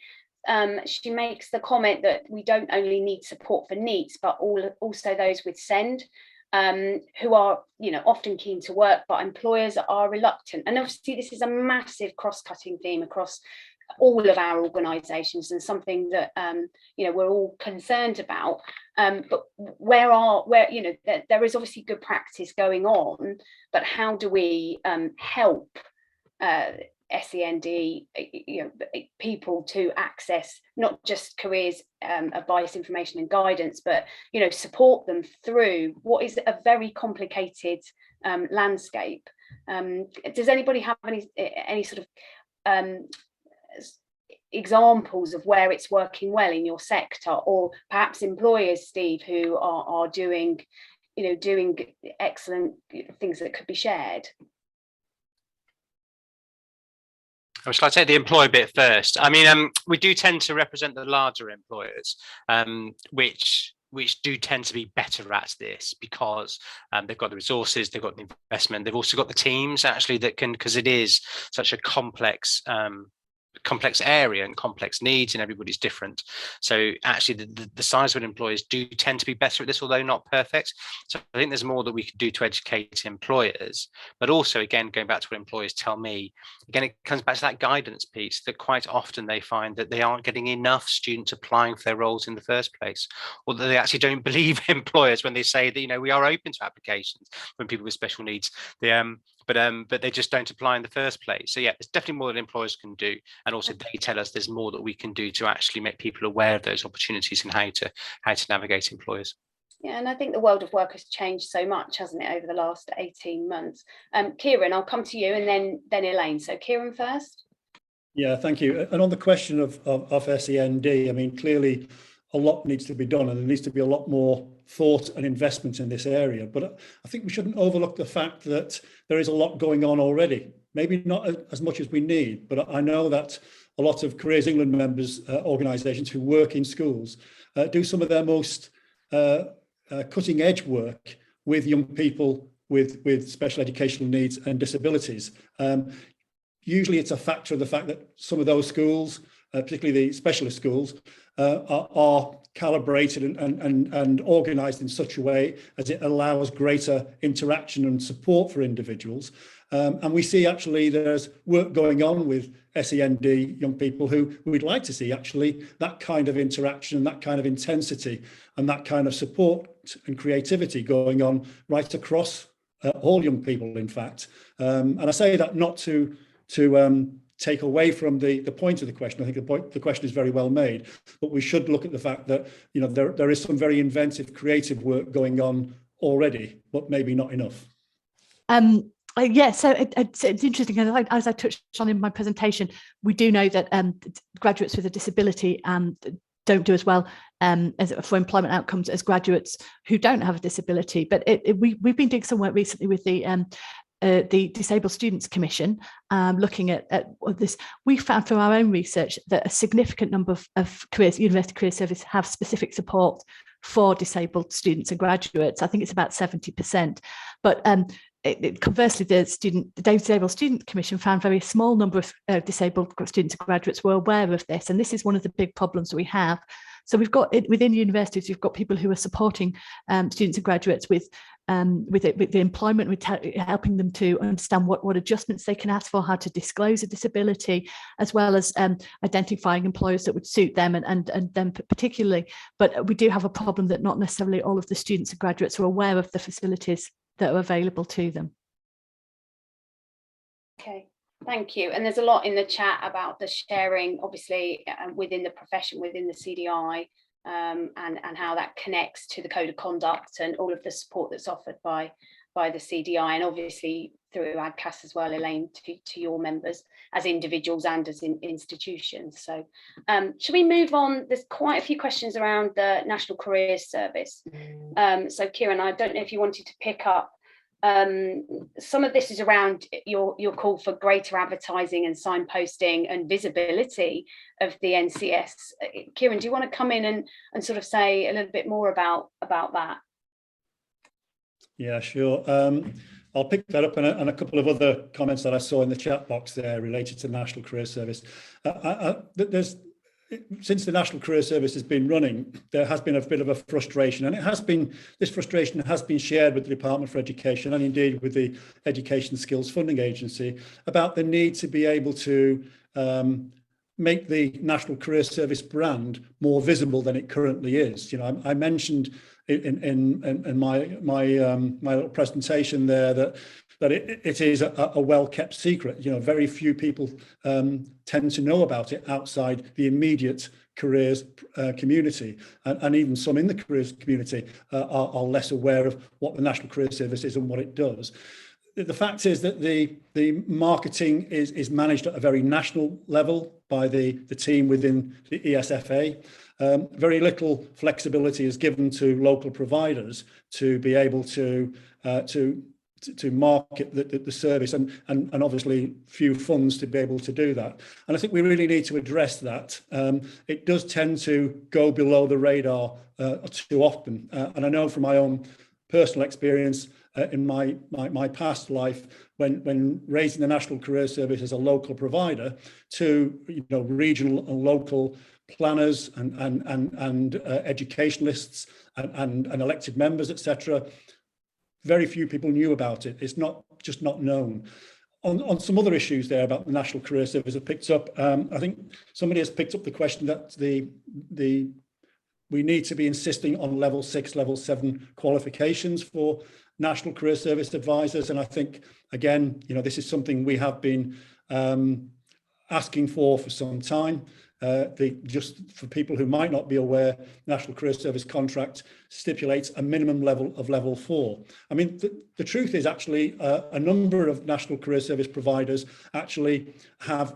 She makes the comment that we don't only need support for NEETs, but also those with SEND, who are often keen to work, but employers are reluctant. And obviously this is a massive cross-cutting theme across all of our organisations, and something that we're all concerned about. But there is obviously good practice going on, but how do we help SEND people to access not just careers advice, information and guidance, but support them through what is a very complicated landscape? Does anybody have any sort of examples of where it's working well in your sector, or perhaps employers, Steve, who are doing excellent things that could be shared? Shall I take the employer bit first? I mean, we do tend to represent the larger employers, which do tend to be better at this because they've got the resources, they've got the investment, they've also got the teams actually that can, because it is such a complex area and complex needs, and everybody's different. So actually the sizable employers do tend to be better at this, although not perfect. So I think there's more that we could do to educate employers, but also, again, going back to what employers tell me, again, it comes back to that guidance piece, that quite often they find that they aren't getting enough students applying for their roles in the first place, or that they actually don't believe employers when they say that we are open to applications from people with special needs. But they just don't apply in the first place. So yeah, there's definitely more that employers can do, and also they tell us there's more that we can do to actually make people aware of those opportunities and how to navigate employers. Yeah, and I think the world of work has changed so much, hasn't it, over the last 18 months? Kieran, I'll come to you, and then Elaine. So Kieran first. Yeah, thank you. And on the question of SEND, I mean, clearly a lot needs to be done, and there needs to be a lot more thought and investment in this area. But I think we shouldn't overlook the fact that there is a lot going on already. Maybe not as much as we need, but I know that a lot of Careers England members, organisations who work in schools, do some of their most cutting edge work with young people with special educational needs and disabilities. Usually it's a factor of the fact that some of those schools, particularly the specialist schools, are calibrated and organised in such a way as it allows greater interaction and support for individuals. And we see actually there's work going on with SEND young people who we'd like to see actually that kind of interaction, that kind of intensity and that kind of support and creativity going on right across all young people, in fact. And I say that not to take away from the point of the question. I think the question is very well made, but we should look at the fact that, you know, there is some very inventive, creative work going on already, but maybe not enough. Yeah, so it's interesting, as I touched on in my presentation, we do know that graduates with a disability don't do as well as for employment outcomes as graduates who don't have a disability. But we've been doing some work recently with the Disabled Students Commission, looking at this. We found through our own research that a significant number of University Career Service have specific support for disabled students and graduates. I think it's about 70%. But conversely, the Disabled Student Commission found very small number of disabled students and graduates were aware of this. And this is one of the big problems we have. So we've got within universities, we've got people who are supporting students and graduates with the employment, with helping them to understand what adjustments they can ask for, how to disclose a disability, as well as identifying employers that would suit them and them particularly. But we do have a problem that not necessarily all of the students and graduates are aware of the facilities that are available to them. Okay, thank you. And there's a lot in the chat about the sharing, obviously, within the profession, within the CDI, and how that connects to the code of conduct and all of the support that's offered by the CDI, and obviously through ADCAS as well, Elaine, to your members as individuals and as institutions. So should we move on? There's quite a few questions around the National Careers Service. So Kieran, I don't know if you wanted to pick up. Some of this is around your call for greater advertising and signposting and visibility of the NCS. Kieran, do you want to come in and sort of say a little bit more about that? Yeah, sure. I'll pick that up and a couple of other comments that I saw in the chat box there related to National Career Service. Since the National Career Service has been running, there has been a bit of a frustration, and this frustration has been shared with the Department for Education and indeed with the Education Skills Funding Agency about the need to be able to make the National Career Service brand more visible than it currently is. You know, I mentioned in my little presentation there that it is a well-kept secret. You know, very few people tend to know about it outside the immediate careers community, and even some in the careers community are less aware of what the National Career Service is and what it does. The fact is that the marketing is managed at a very national level by the team within the ESFA. Very little flexibility is given to local providers to be able to market the service, and obviously few funds to be able to do that. And I think we really need to address that. It does tend to go below the radar too often. And I know from my own personal experience in my past life, when raising the National Career Service as a local provider to, you know, regional and local planners and educationalists and elected members, etc., very few people knew about it. It's just not known. On some other issues there about the National Career Service have picked up, I think somebody has picked up the question that we need to be insisting on level 6, level 7 qualifications for National Career Service advisors. And I think, again, you know, this is something we have been asking for some time. Just for people who might not be aware, National Career Service contract stipulates a minimum level of level 4. I mean, the truth is actually a number of National Career Service providers actually have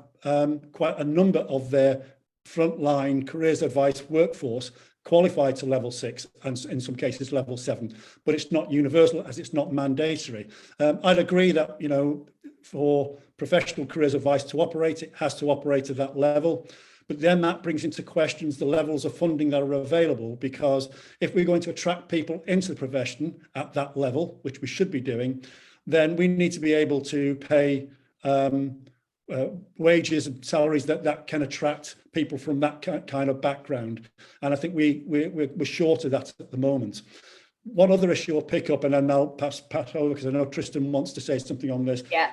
quite a number of their frontline careers advice workforce qualify to level 6 and in some cases level 7, but it's not universal as it's not mandatory. I'd agree that, you know, for professional careers advice to operate, it has to operate at that level. But then that brings into questions the levels of funding that are available, because if we're going to attract people into the profession at that level, which we should be doing, then we need to be able to pay wages and salaries that can attract people from that kind of background. And I think we're short of that at the moment. One other issue I'll pick up, and then I'll pass over, because I know Tristan wants to say something on this. Yeah.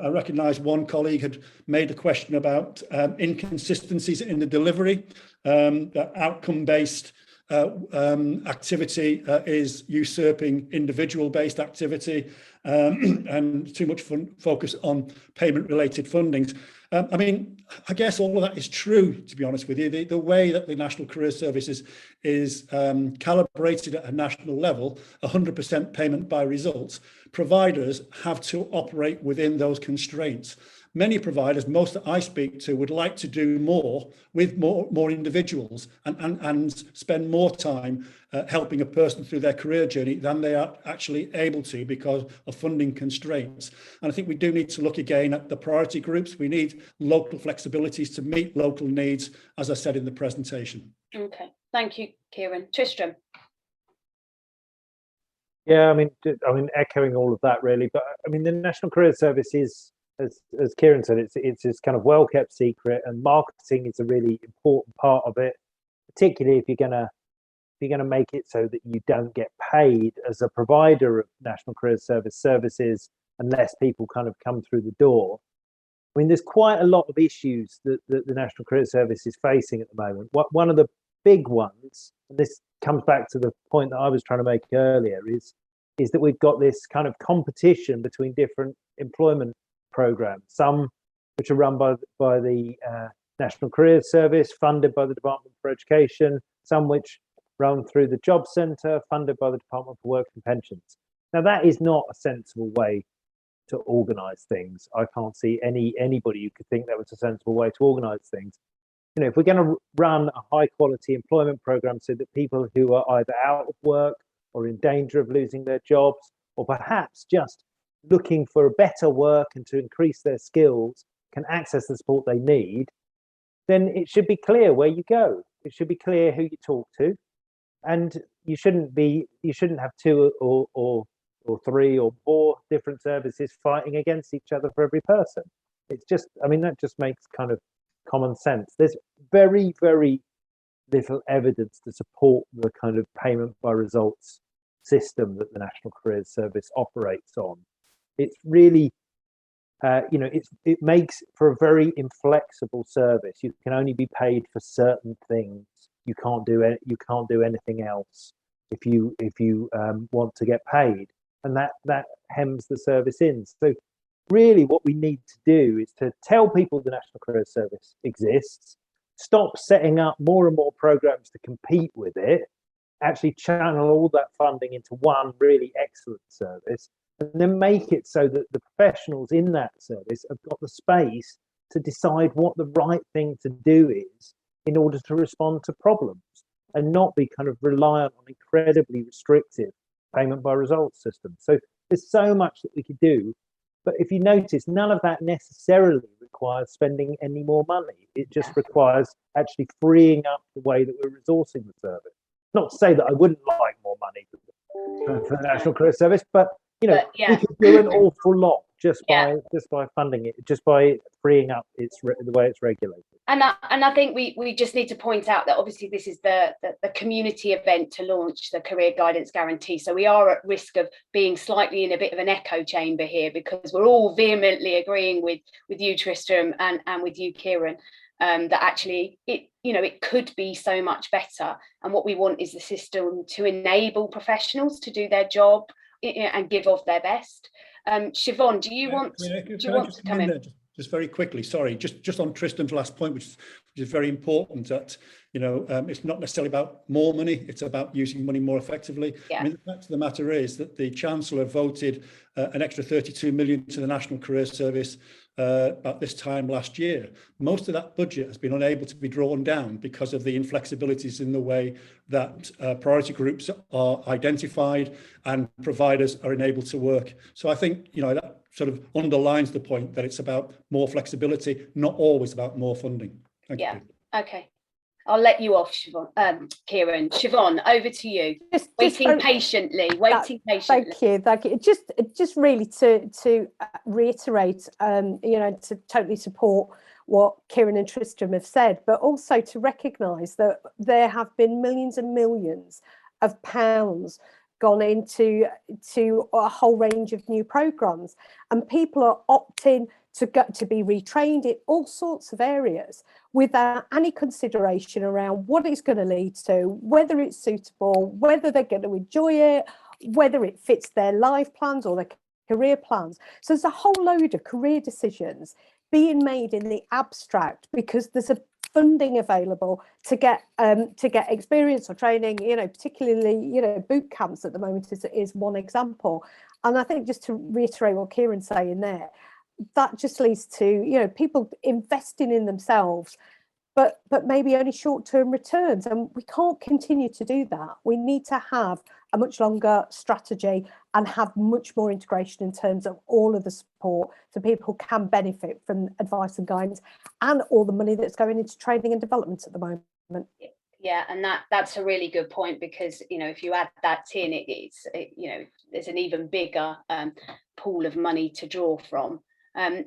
I recognise one colleague had made a question about inconsistencies in the delivery, that outcome-based activity is usurping individual-based activity, and too much focus on payment-related fundings. I mean, I guess all of that is true, to be honest with you. The way that the National Career Service is calibrated at a national level, 100% payment by results, providers have to operate within those constraints. Many providers, most that I speak to, would like to do more with more individuals and spend more time helping a person through their career journey than they are actually able to because of funding constraints. And I think we do need to look again at the priority groups. We need local flexibilities to meet local needs, as I said in the presentation. Okay, thank you, Kieran. Tristram. Yeah, I mean, echoing all of that really, but I mean, the National Career Service is, as Kieran said, it's this kind of well-kept secret, and marketing is a really important part of it, particularly if you're gonna make it so that you don't get paid as a provider of National Career Service services unless people kind of come through the door. I mean, there's quite a lot of issues that the National Career Service is facing at the moment. One of the big ones, and this comes back to the point that I was trying to make earlier, is that we've got this kind of competition between different employment programs, some which are run by the National Career Service, funded by the Department for Education, some which run through the Job Centre, funded by the Department for Work and Pensions. Now, that is not a sensible way to organise things. I can't see anybody who could think that was a sensible way to organise things. You know, if we're going to run a high quality employment programme so that people who are either out of work or in danger of losing their jobs, or perhaps just looking for a better work and to increase their skills, can access the support they need, then it should be clear where you go. It should be clear who you talk to, and you shouldn't have two or three or more different services fighting against each other for every person. It's just, I mean, that just makes kind of common sense. There's very, very little evidence to support the kind of payment by results system that the National Careers Service operates on. It's really, you know, it makes for a very inflexible service. You can only be paid for certain things. You can't do anything else if you want to get paid, and that hems the service in. So really what we need to do is to tell people the National Career Service exists, stop setting up more and more programs to compete with it, actually channel all that funding into one really excellent service, and then make it so that the professionals in that service have got the space to decide what the right thing to do is in order to respond to problems, and not be kind of reliant on incredibly restrictive payment by results systems. So there's so much that we could do, but if you notice, none of that necessarily requires spending any more money. It just requires actually freeing up the way that we're resourcing the service. Not to say that I wouldn't like more money for the National Career Service, but you know, we could do an awful lot just by funding it, just by freeing up the way it's regulated. And I think we just need to point out that obviously this is the community event to launch the Career Guidance Guarantee. So we are at risk of being slightly in a bit of an echo chamber here, because we're all vehemently agreeing with you, Tristram, and with you, Kieran, that actually it could be so much better. And what we want is the system to enable professionals to do their job and give of their best. Siobhan, do you want to come in? Just very quickly, sorry, just on Tristram's last point, which is very important, that it's not necessarily about more money, it's about using money more effectively. I mean, the fact of the matter is that the Chancellor voted an extra 32 million to the National Career Service about this time last year. Most of that budget has been unable to be drawn down because of the inflexibilities in the way that priority groups are identified and providers are enabled to work. So I think, you know, that sort of underlines the point that it's about more flexibility, not always about more funding. Thank you. Okay. I'll let you off, Siobhan. Kieran. Siobhan, over to you. Waiting patiently. Thank you. Just really to reiterate, you know, to totally support what Kieran and Tristram have said, but also to recognise that there have been millions and millions of pounds gone into a whole range of new programmes, and people are opting to be retrained in all sorts of areas without any consideration around what it's going to lead to, whether it's suitable, whether they're going to enjoy it, whether it fits their life plans or their career plans. So there's a whole load of career decisions being made in the abstract because there's a funding available to get experience or training, you know, particularly, you know, boot camps at the moment is one example. And I think just to reiterate what Kieran's saying there, that just leads to, you know, people investing in themselves, but maybe only short-term returns. And we can't continue to do that. We need to have a much longer strategy and have much more integration in terms of all of the support so people can benefit from advice and guidance and all the money that's going into training and development at the moment. Yeah, and that's a really good point, because, you know, if you add that in, you know, there's an even bigger pool of money to draw from.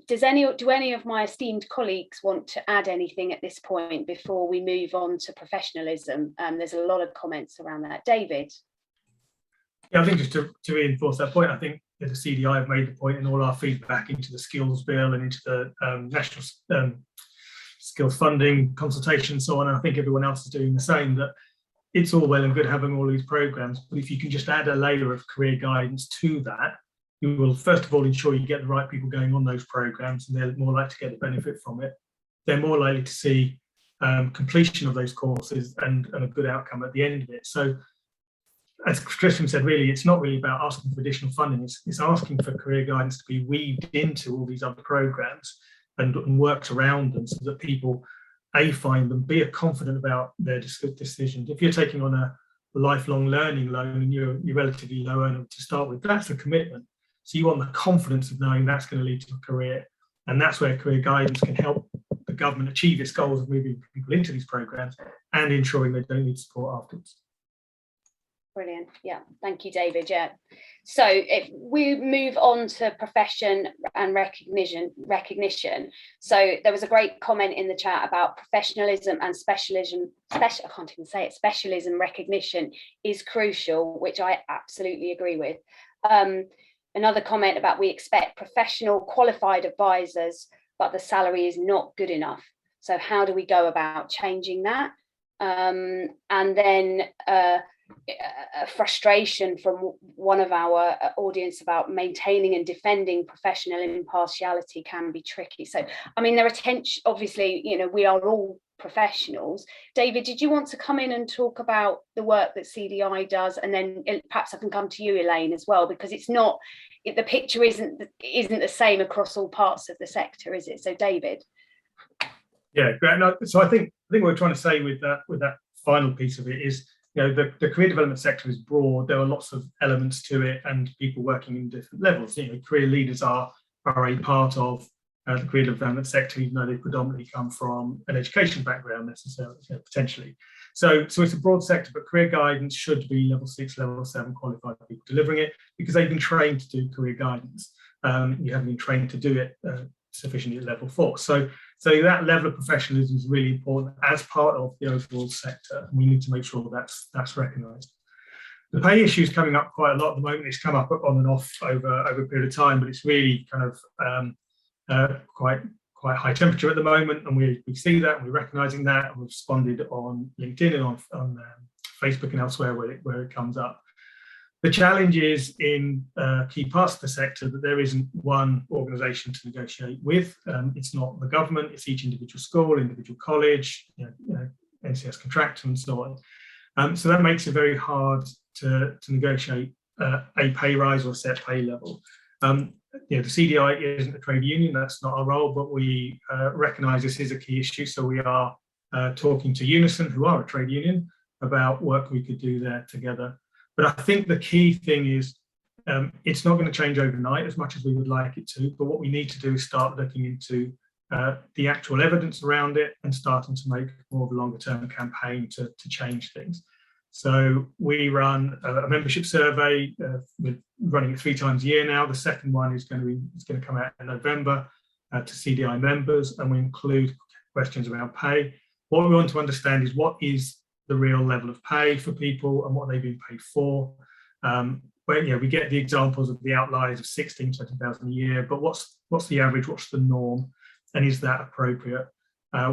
Do any of my esteemed colleagues want to add anything at this point before we move on to professionalism? There's a lot of comments around that. David? Yeah, I think just to reinforce that point, I think that the CDI have made the point in all our feedback into the skills bill and into the national skills funding consultation and so on. And I think everyone else is doing the same, that it's all well and good having all these programs, but if you can just add a layer of career guidance to that, you will first of all ensure you get the right people going on those programs, and they're more likely to get the benefit from it. They're more likely to see completion of those courses and a good outcome at the end of it. So as Tristram said, really, it's not really about asking for additional funding, it's asking for career guidance to be weaved into all these other programs and worked around them so that people, A, find them, B, are confident about their decisions. If you're taking on a lifelong learning loan and you're relatively low earner to start with, that's a commitment. So you want the confidence of knowing that's going to lead to a career. And that's where career guidance can help the government achieve its goals of moving people into these programs and ensuring they don't need support afterwards. Brilliant. Yeah, thank you, David. Yeah. So if we move on to profession and recognition. So there was a great comment in the chat about professionalism and specialism. I can't even say it. Specialism recognition is crucial, which I absolutely agree with. Another comment about we expect professional qualified advisors, but the salary is not good enough. So how do we go about changing that? And then a frustration from one of our audience about maintaining and defending professional impartiality can be tricky. So, I mean, there are obviously, you know, we are all professionals. David, did you want to come in and talk about the work that CDI does, and then perhaps I can come to you, Elaine, as well, because it's not, the picture isn't the same across all parts of the sector, is it? So, David. Yeah, great. No, so I think what we're trying to say with that final piece of it is, you know, the career development sector is broad. There are lots of elements to it, and people working in different levels. You know, career leaders are a part of the career development sector, even though they predominantly come from an education background necessarily, potentially. So it's a broad sector, but career guidance should be level 6, level 7 qualified people delivering it, because they've been trained to do career guidance. You haven't been trained to do it sufficiently at level 4. So that level of professionalism is really important as part of the overall sector, and we need to make sure that's recognised. The pay issue is coming up quite a lot at the moment. It's come up on and off over a period of time, but it's really kind of quite high temperature at the moment, and we see that, and we're recognising that, and we've responded on LinkedIn and on Facebook and elsewhere where it comes up. The challenge is in key parts of the sector that there isn't one organisation to negotiate with. It's not the government, it's each individual school, individual college, NCS contractor and so on. So that makes it very hard to negotiate a pay rise or a set pay level. the CDI isn't a trade union, that's not our role, but we recognise this is a key issue. So we are talking to Unison, who are a trade union, about work we could do there together. But I think the key thing is it's not going to change overnight as much as we would like it to, but what we need to do is start looking into the actual evidence around it and starting to make more of a longer term campaign to change things. So we run a membership survey, we're running it 3 times a year now. The second one is going to come out in November to CDI members, and we include questions around pay. What we want to understand is what is the real level of pay for people and what they've been paid for. But we get the examples of the outliers of 16, 20,000 a year, but what's the average, what's the norm, and is that appropriate?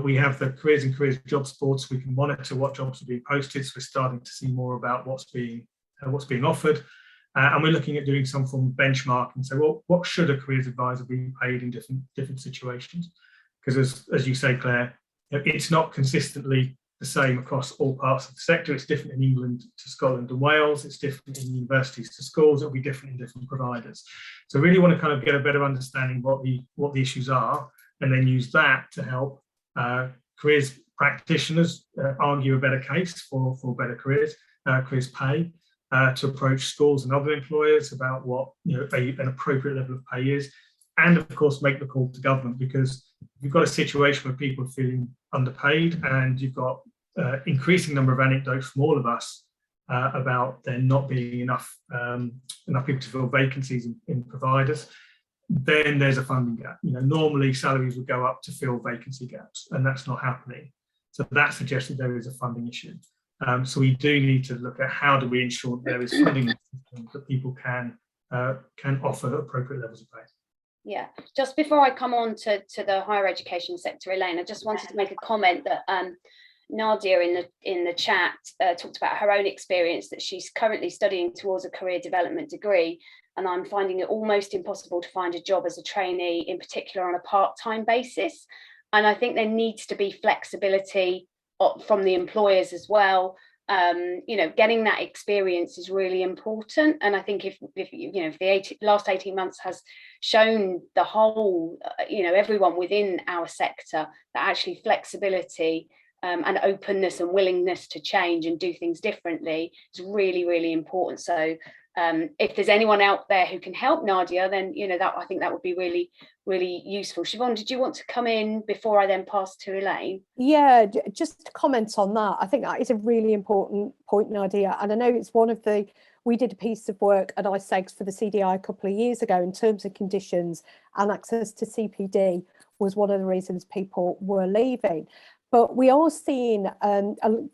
We have the careers and careers jobs boards, so we can monitor what jobs are being posted. So we're starting to see more about what's being offered, and we're looking at doing some form of benchmarking. So, well, what should a careers advisor be paid in different situations? Because as you say, Claire, it's not consistently the same across all parts of the sector. It's different in England to Scotland and Wales. It's different in universities to schools. It'll be different in different providers. So really want to kind of get a better understanding what the issues are, and then use that to help careers practitioners argue a better case for better careers pay, to approach schools and other employers about what an appropriate level of pay is, and of course make the call to government, because you've got a situation where people are feeling underpaid, and you've got increasing number of anecdotes from all of us about there not being enough people to fill vacancies in providers. Then there's a funding gap. Normally salaries would go up to fill vacancy gaps, and that's not happening. So that suggests that there is a funding issue. So we do need to look at how do we ensure there is funding that people can offer appropriate levels of pay. Yeah, just before I come on to the higher education sector, Elaine, I just wanted to make a comment that Nadia in the chat talked about her own experience, that she's currently studying towards a career development degree, and I'm finding it almost impossible to find a job as a trainee, in particular on a part-time basis. And I think there needs to be flexibility from the employers as well. Getting that experience is really important. And I think if the last 18 months has shown the whole, everyone within our sector, that actually flexibility and openness and willingness to change and do things differently is really, really important. So if there's anyone out there who can help Nadia, then I think that would be really, really useful. Siobhan, did you want to come in before I then pass to Elaine? Yeah, just to comment on that, I think that is a really important point, Nadia. And I know it's we did a piece of work at ISEGS for the CDI a couple of years ago in terms of conditions, and access to CPD was one of the reasons people were leaving. But we are seeing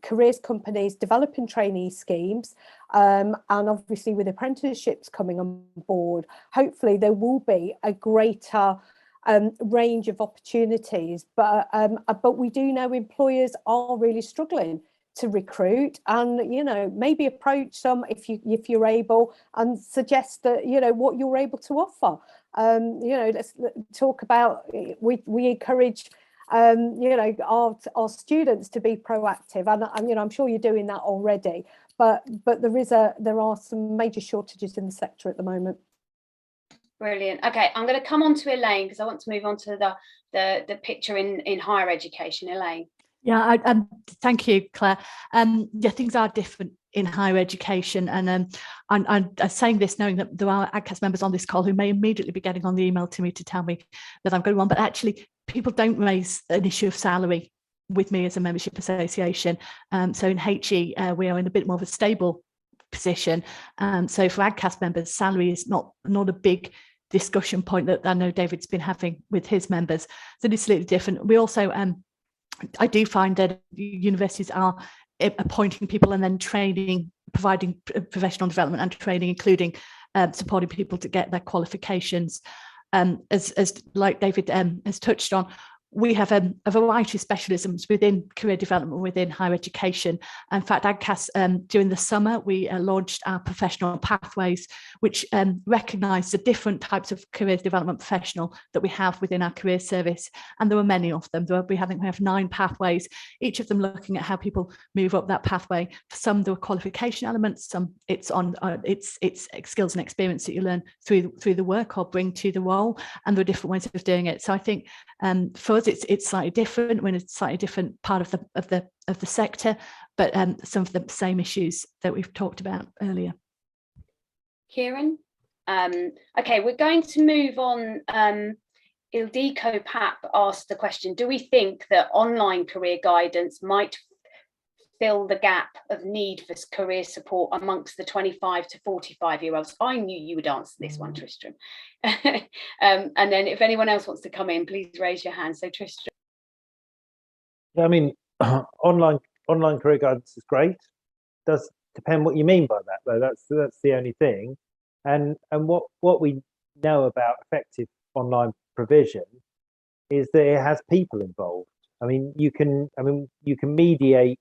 careers companies developing trainee schemes, and obviously with apprenticeships coming on board, hopefully there will be a greater range of opportunities. But we do know employers are really struggling to recruit, and maybe approach some if you're able, and suggest that what you're able to offer. Let's talk about, we encourage our students to be proactive, and I'm sure you're doing that already, but there are some major shortages in the sector at the moment. Brilliant. Okay, I'm going to come on to Elaine, because I want to move on to the picture in higher education. Elaine. Yeah, thank you, Claire. Things are different in higher education, and I'm saying this knowing that there are AGCAS members on this call who may immediately be getting on the email to me to tell me that I'm going wrong, but actually people don't raise an issue of salary with me as a membership association. So in HE, we are in a bit more of a stable position. So for AGCAS members, salary is not a big discussion point that I know David's been having with his members. So it's slightly different. We also, I do find that universities are appointing people and then training, providing professional development and training, including supporting people to get their qualifications. As like David has touched on, we have a variety of specialisms within career development within higher education. In fact, AGCAS, during the summer, we launched our professional pathways, which recognise the different types of career development professional that we have within our career service. And there were many of them. I think we have 9 pathways, each of them looking at how people move up that pathway. For some, there were qualification elements, some it's skills and experience that you learn through the work or bring to the role, and there are different ways of doing it. So I think for us, it's slightly different. We're in a slightly different part of the sector, but some of the same issues that we've talked about earlier. Kieran, okay, we're going to move on. Ildiko Pap asked the question: do we think that online career guidance might fill the gap of need for career support amongst the 25 to 45-year-olds? I knew you would answer this one, Tristram. And then if anyone else wants to come in, please raise your hand. So Tristram. Yeah, I mean, online career guidance is great. Does depend what you mean by that, though. That's the only thing. And what we know about effective online provision is that it has people involved. I mean, you can mediate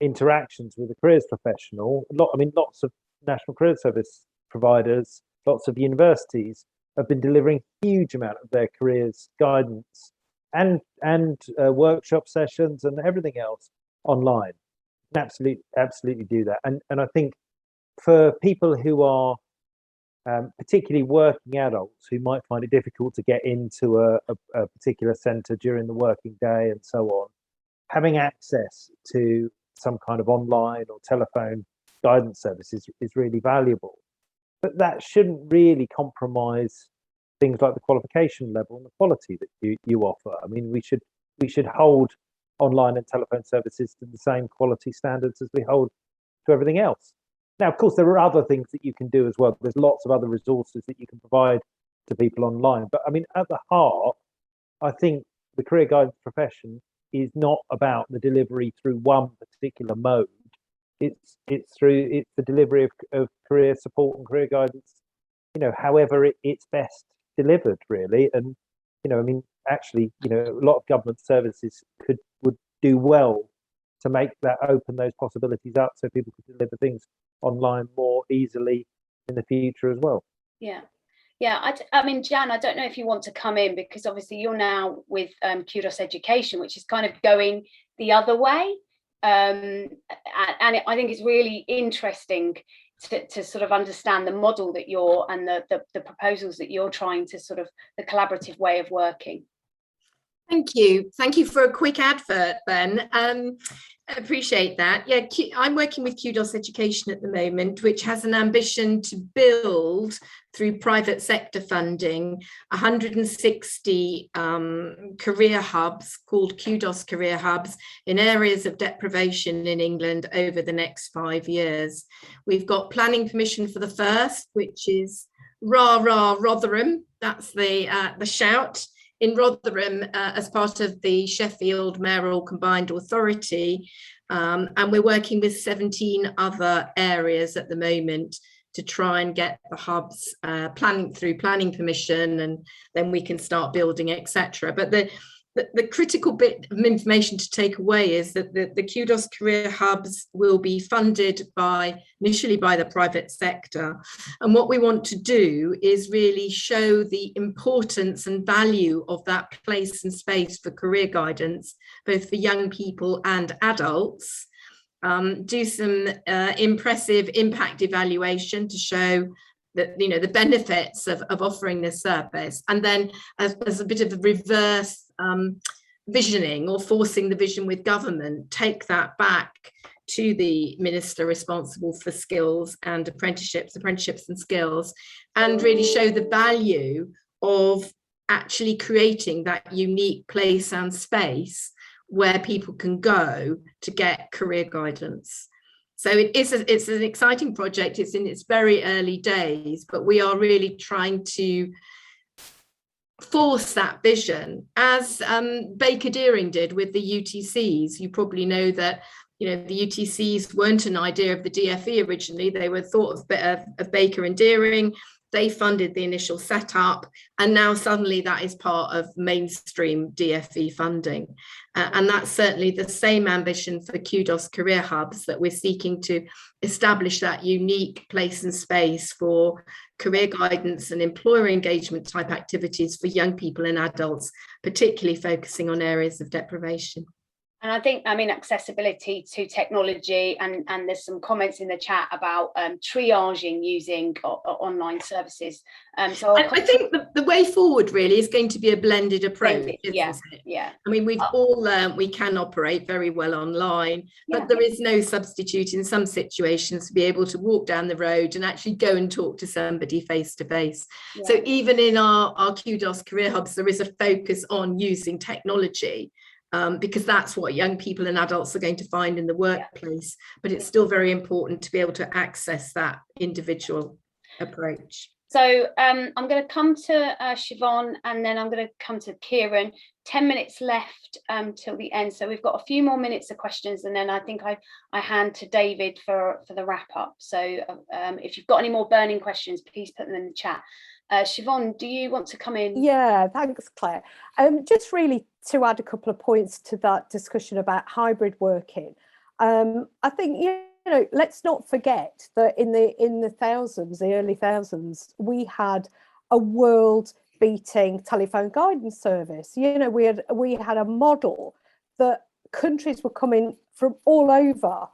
interactions with a careers professional. Lots of National Career Service providers, lots of universities have been delivering huge amount of their careers guidance and workshop sessions and everything else online. Absolutely do that. And I think for people who are particularly working adults who might find it difficult to get into a particular centre during the working day and so on, having access to some kind of online or telephone guidance service is really valuable. But that shouldn't really compromise things like the qualification level and the quality that you offer. I mean, we should hold online and telephone services to the same quality standards as we hold to everything else. Now, of course, there are other things that you can do as well. There's lots of other resources that you can provide to people online. But I mean, at the heart, I think the career guidance profession is not about the delivery through one particular mode. It's the delivery of career support and career guidance, however it's best delivered, really. And I mean, actually, a lot of government services would do well to make that, open those possibilities up so people could deliver things online more easily in the future as well. Yeah, I mean, Jan, I don't know if you want to come in, because obviously you're now with Kudos Education, which is kind of going the other way. And I think it's really interesting to sort of understand the model that and the proposals that you're trying to sort of, the collaborative way of working. Thank you for a quick advert, Ben. I appreciate that. Yeah, I'm working with Kudos Education at the moment, which has an ambition to build, through private sector funding, 160 career hubs called Kudos Career Hubs in areas of deprivation in England over the next 5 years. We've got planning permission for the first, which is Rotherham. That's the shout. In Rotherham, as part of the Sheffield Mayoral Combined Authority, and we're working with 17 other areas at the moment to try and get the hubs through planning permission, and then we can start building, etc. But the critical bit of information to take away is that the Kudos Career Hubs will be funded initially by the private sector. And what we want to do is really show the importance and value of that place and space for career guidance, both for young people and adults. Do some impressive impact evaluation to show that, the benefits of offering this service. And then as a bit of a reverse visioning, or forcing the vision with government, take that back to the minister responsible for skills and apprenticeships and skills, and really show the value of actually creating that unique place and space where people can go to get career guidance. So it's an exciting project. It's in its very early days, but we are really trying to force that vision, as Baker Deering did with the UTCs. You probably know that the UTCs weren't an idea of the DFE originally. They were thought of Baker and Deering, They funded the initial setup, and now suddenly that is part of mainstream DFE funding. And that's certainly the same ambition for Kudos Career Hubs, that we're seeking to establish that unique place and space for career guidance and employer engagement type activities for young people and adults, particularly focusing on areas of deprivation. And I think, I mean, accessibility to technology, and there's some comments in the chat about triaging using online services. So I think the way forward really is going to be a blended approach, yeah, isn't it? Yeah. I mean, we've all learned we can operate very well online, but there is no substitute in some situations to be able to walk down the road and actually go and talk to somebody face to face. So even in our Kudos Career Hubs, there is a focus on using technology. Because that's what young people and adults are going to find in the workplace, but it's still very important to be able to access that individual approach. So I'm going to come to Siobhan, and then I'm going to come to Kieran. 10 minutes left till the end, so we've got a few more minutes of questions, and then I think I hand to David for the wrap up. So if you've got any more burning questions, please put them in the chat. Siobhan, do you want to come in? Yeah, thanks, Claire. Just really to add a couple of points to that discussion about hybrid working. I think, you know, let's not forget that in the thousands, the early thousands, we had a world-beating telephone guidance service. You know, we had a model that countries were coming from all over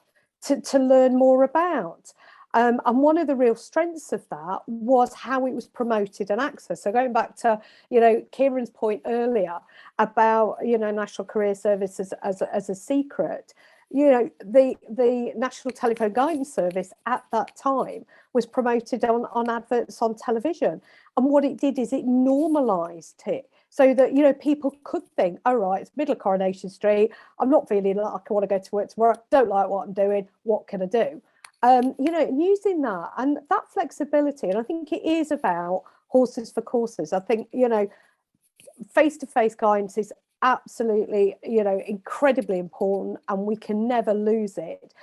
to learn more about. And one of the real strengths of that was how it was promoted and accessed. So going back to, you know, Kieran's point earlier about, you know, National Career Service as a secret, you know, the National Telephone Guidance Service at that time was promoted on adverts on television. And what it did is it normalised it so that, you know, people could think, all right, it's middle of Coronation Street. I'm not feeling like I want to go to work tomorrow. Don't like what I'm doing. What can I do? You know, using that and that flexibility, and I think it is about horses for courses. I think, you know, face-to-face guidance is absolutely, you know, incredibly important, and we can never lose it.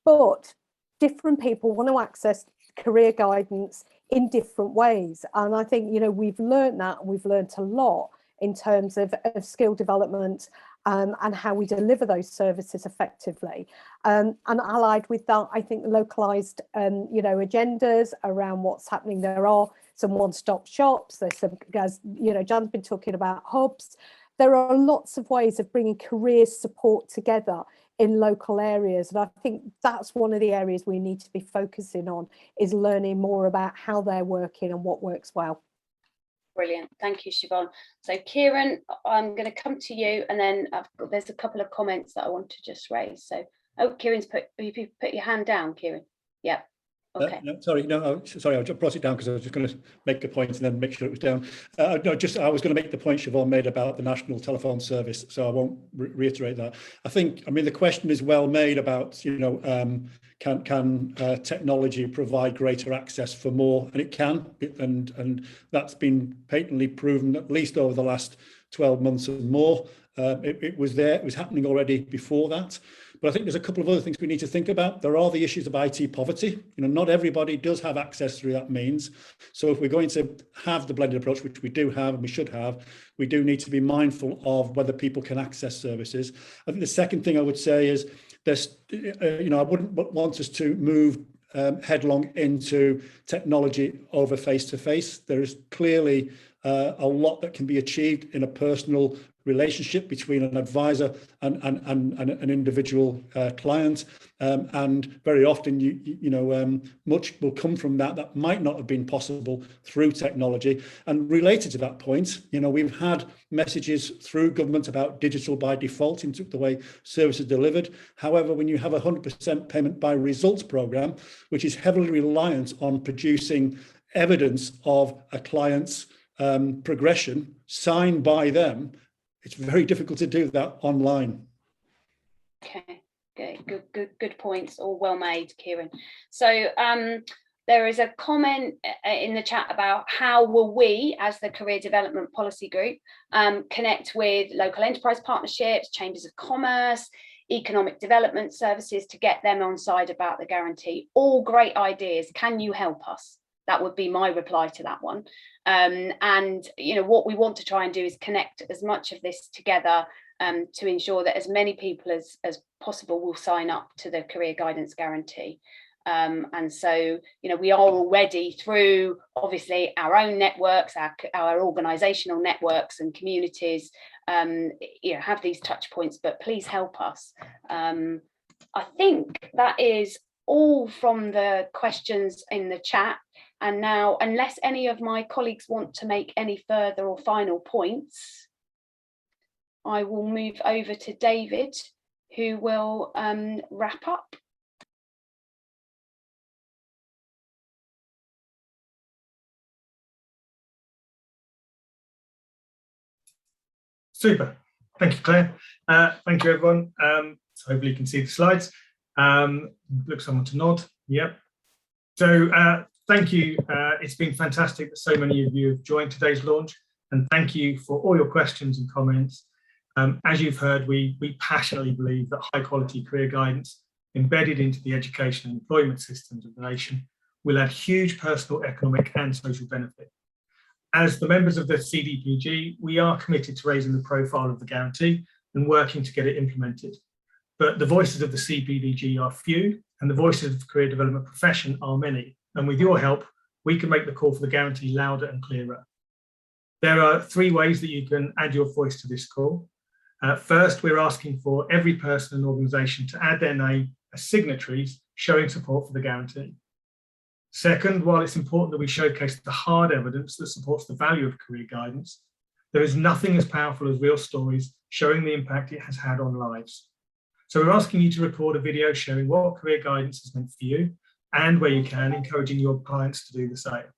But different people want to access career guidance in different ways, and I think, you know, we've learned that, and we've learned a lot in terms of skill development. And how we deliver those services effectively. And allied with that, I think localised, you know, agendas around what's happening. There are some one-stop shops. There's some, as you know, Jan's been talking about hubs. There are lots of ways of bringing career support together in local areas. And I think that's one of the areas we need to be focusing on, is learning more about how they're working and what works well. Brilliant, thank you, Siobhan. So Kieran, I'm going to come to you, and then there's a couple of comments that I want to just raise. So, oh, Kieran's put your hand down, Kieran. Yeah. Okay. No, sorry, I just brought it down because I was just going to make a point and then make sure it was down. No, I was going to make the point Siobhan made about the National Telephone Service, so I won't reiterate that. I mean, the question is well made about, you know, can technology provide greater access for more, and it can, and that's been patently proven at least over the last 12 months and more. It was there, it was happening already before that. But I think there's a couple of other things we need to think about. There are the issues of IT poverty. You know, not everybody does have access through that means. So if we're going to have the blended approach, which we do have and we should have, we do need to be mindful of whether people can access services. I think the second thing I would say is there's, you know, I wouldn't want us to move headlong into technology over face-to-face. There is clearly a lot that can be achieved in a personal relationship between an advisor and an individual client, and very often you know much will come from that might not have been possible through technology. And related to that point, you know, we've had messages through government about digital by default into the way services are delivered. However, when you have 100% payment by results program, which is heavily reliant on producing evidence of a client's progression signed by them, it's very difficult to do that online. Okay, good points, all well made, Kieran. So there is a comment in the chat about how will we, as the Career Development Policy Group, connect with local enterprise partnerships, chambers of commerce, economic development services to get them on side about the guarantee. All great ideas. Can you help us? That would be my reply to that one. And you know, what we want to try and do is connect as much of this together to ensure that as many people as possible will sign up to the Career Guidance Guarantee. And so, you know, we are already through obviously our own networks, our organisational networks and communities, you know, have these touch points, but please help us. I think that is all from the questions in the chat. And now, unless any of my colleagues want to make any further or final points, I will move over to David, who will wrap up. Super. Thank you, Claire. Thank you, everyone. So hopefully you can see the slides. Look, someone to nod. Yep. So thank you. It's been fantastic that so many of you have joined today's launch, and thank you for all your questions and comments. As you've heard, we passionately believe that high quality career guidance embedded into the education and employment systems of the nation will add huge personal, economic and social benefit. As the members of the CDPG, we are committed to raising the profile of the guarantee and working to get it implemented. But the voices of the CPDG are few and the voices of the career development profession are many. And with your help, we can make the call for the guarantee louder and clearer. There are 3 ways that you can add your voice to this call. First, we're asking for every person and organisation to add their name as signatories showing support for the guarantee. Second, while it's important that we showcase the hard evidence that supports the value of career guidance, there is nothing as powerful as real stories showing the impact it has had on lives. So we're asking you to record a video showing what career guidance has meant for you and where you can, encouraging your clients to do the same.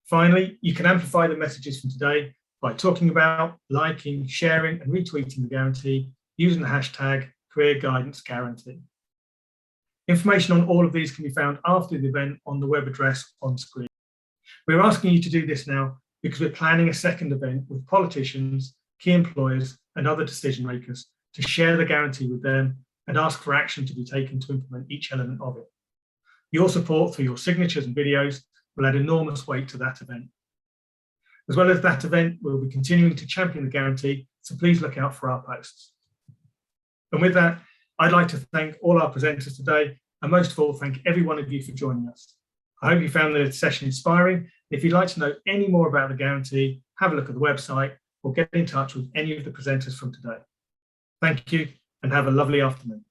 Finally, you can amplify the messages from today by talking about, liking, sharing and retweeting the guarantee using the hashtag Career Guidance Guarantee. Information on all of these can be found after the event on the web address on screen. We're asking you to do this now because we're planning a second event with politicians, key employers and other decision makers to share the guarantee with them and ask for action to be taken to implement each element of it. Your support through your signatures and videos will add enormous weight to that event. As well as that event, we'll be continuing to champion the guarantee, so please look out for our posts. And with that, I'd like to thank all our presenters today, and most of all, thank every one of you for joining us. I hope you found the session inspiring. If you'd like to know any more about the guarantee, have a look at the website or get in touch with any of the presenters from today. Thank you and have a lovely afternoon.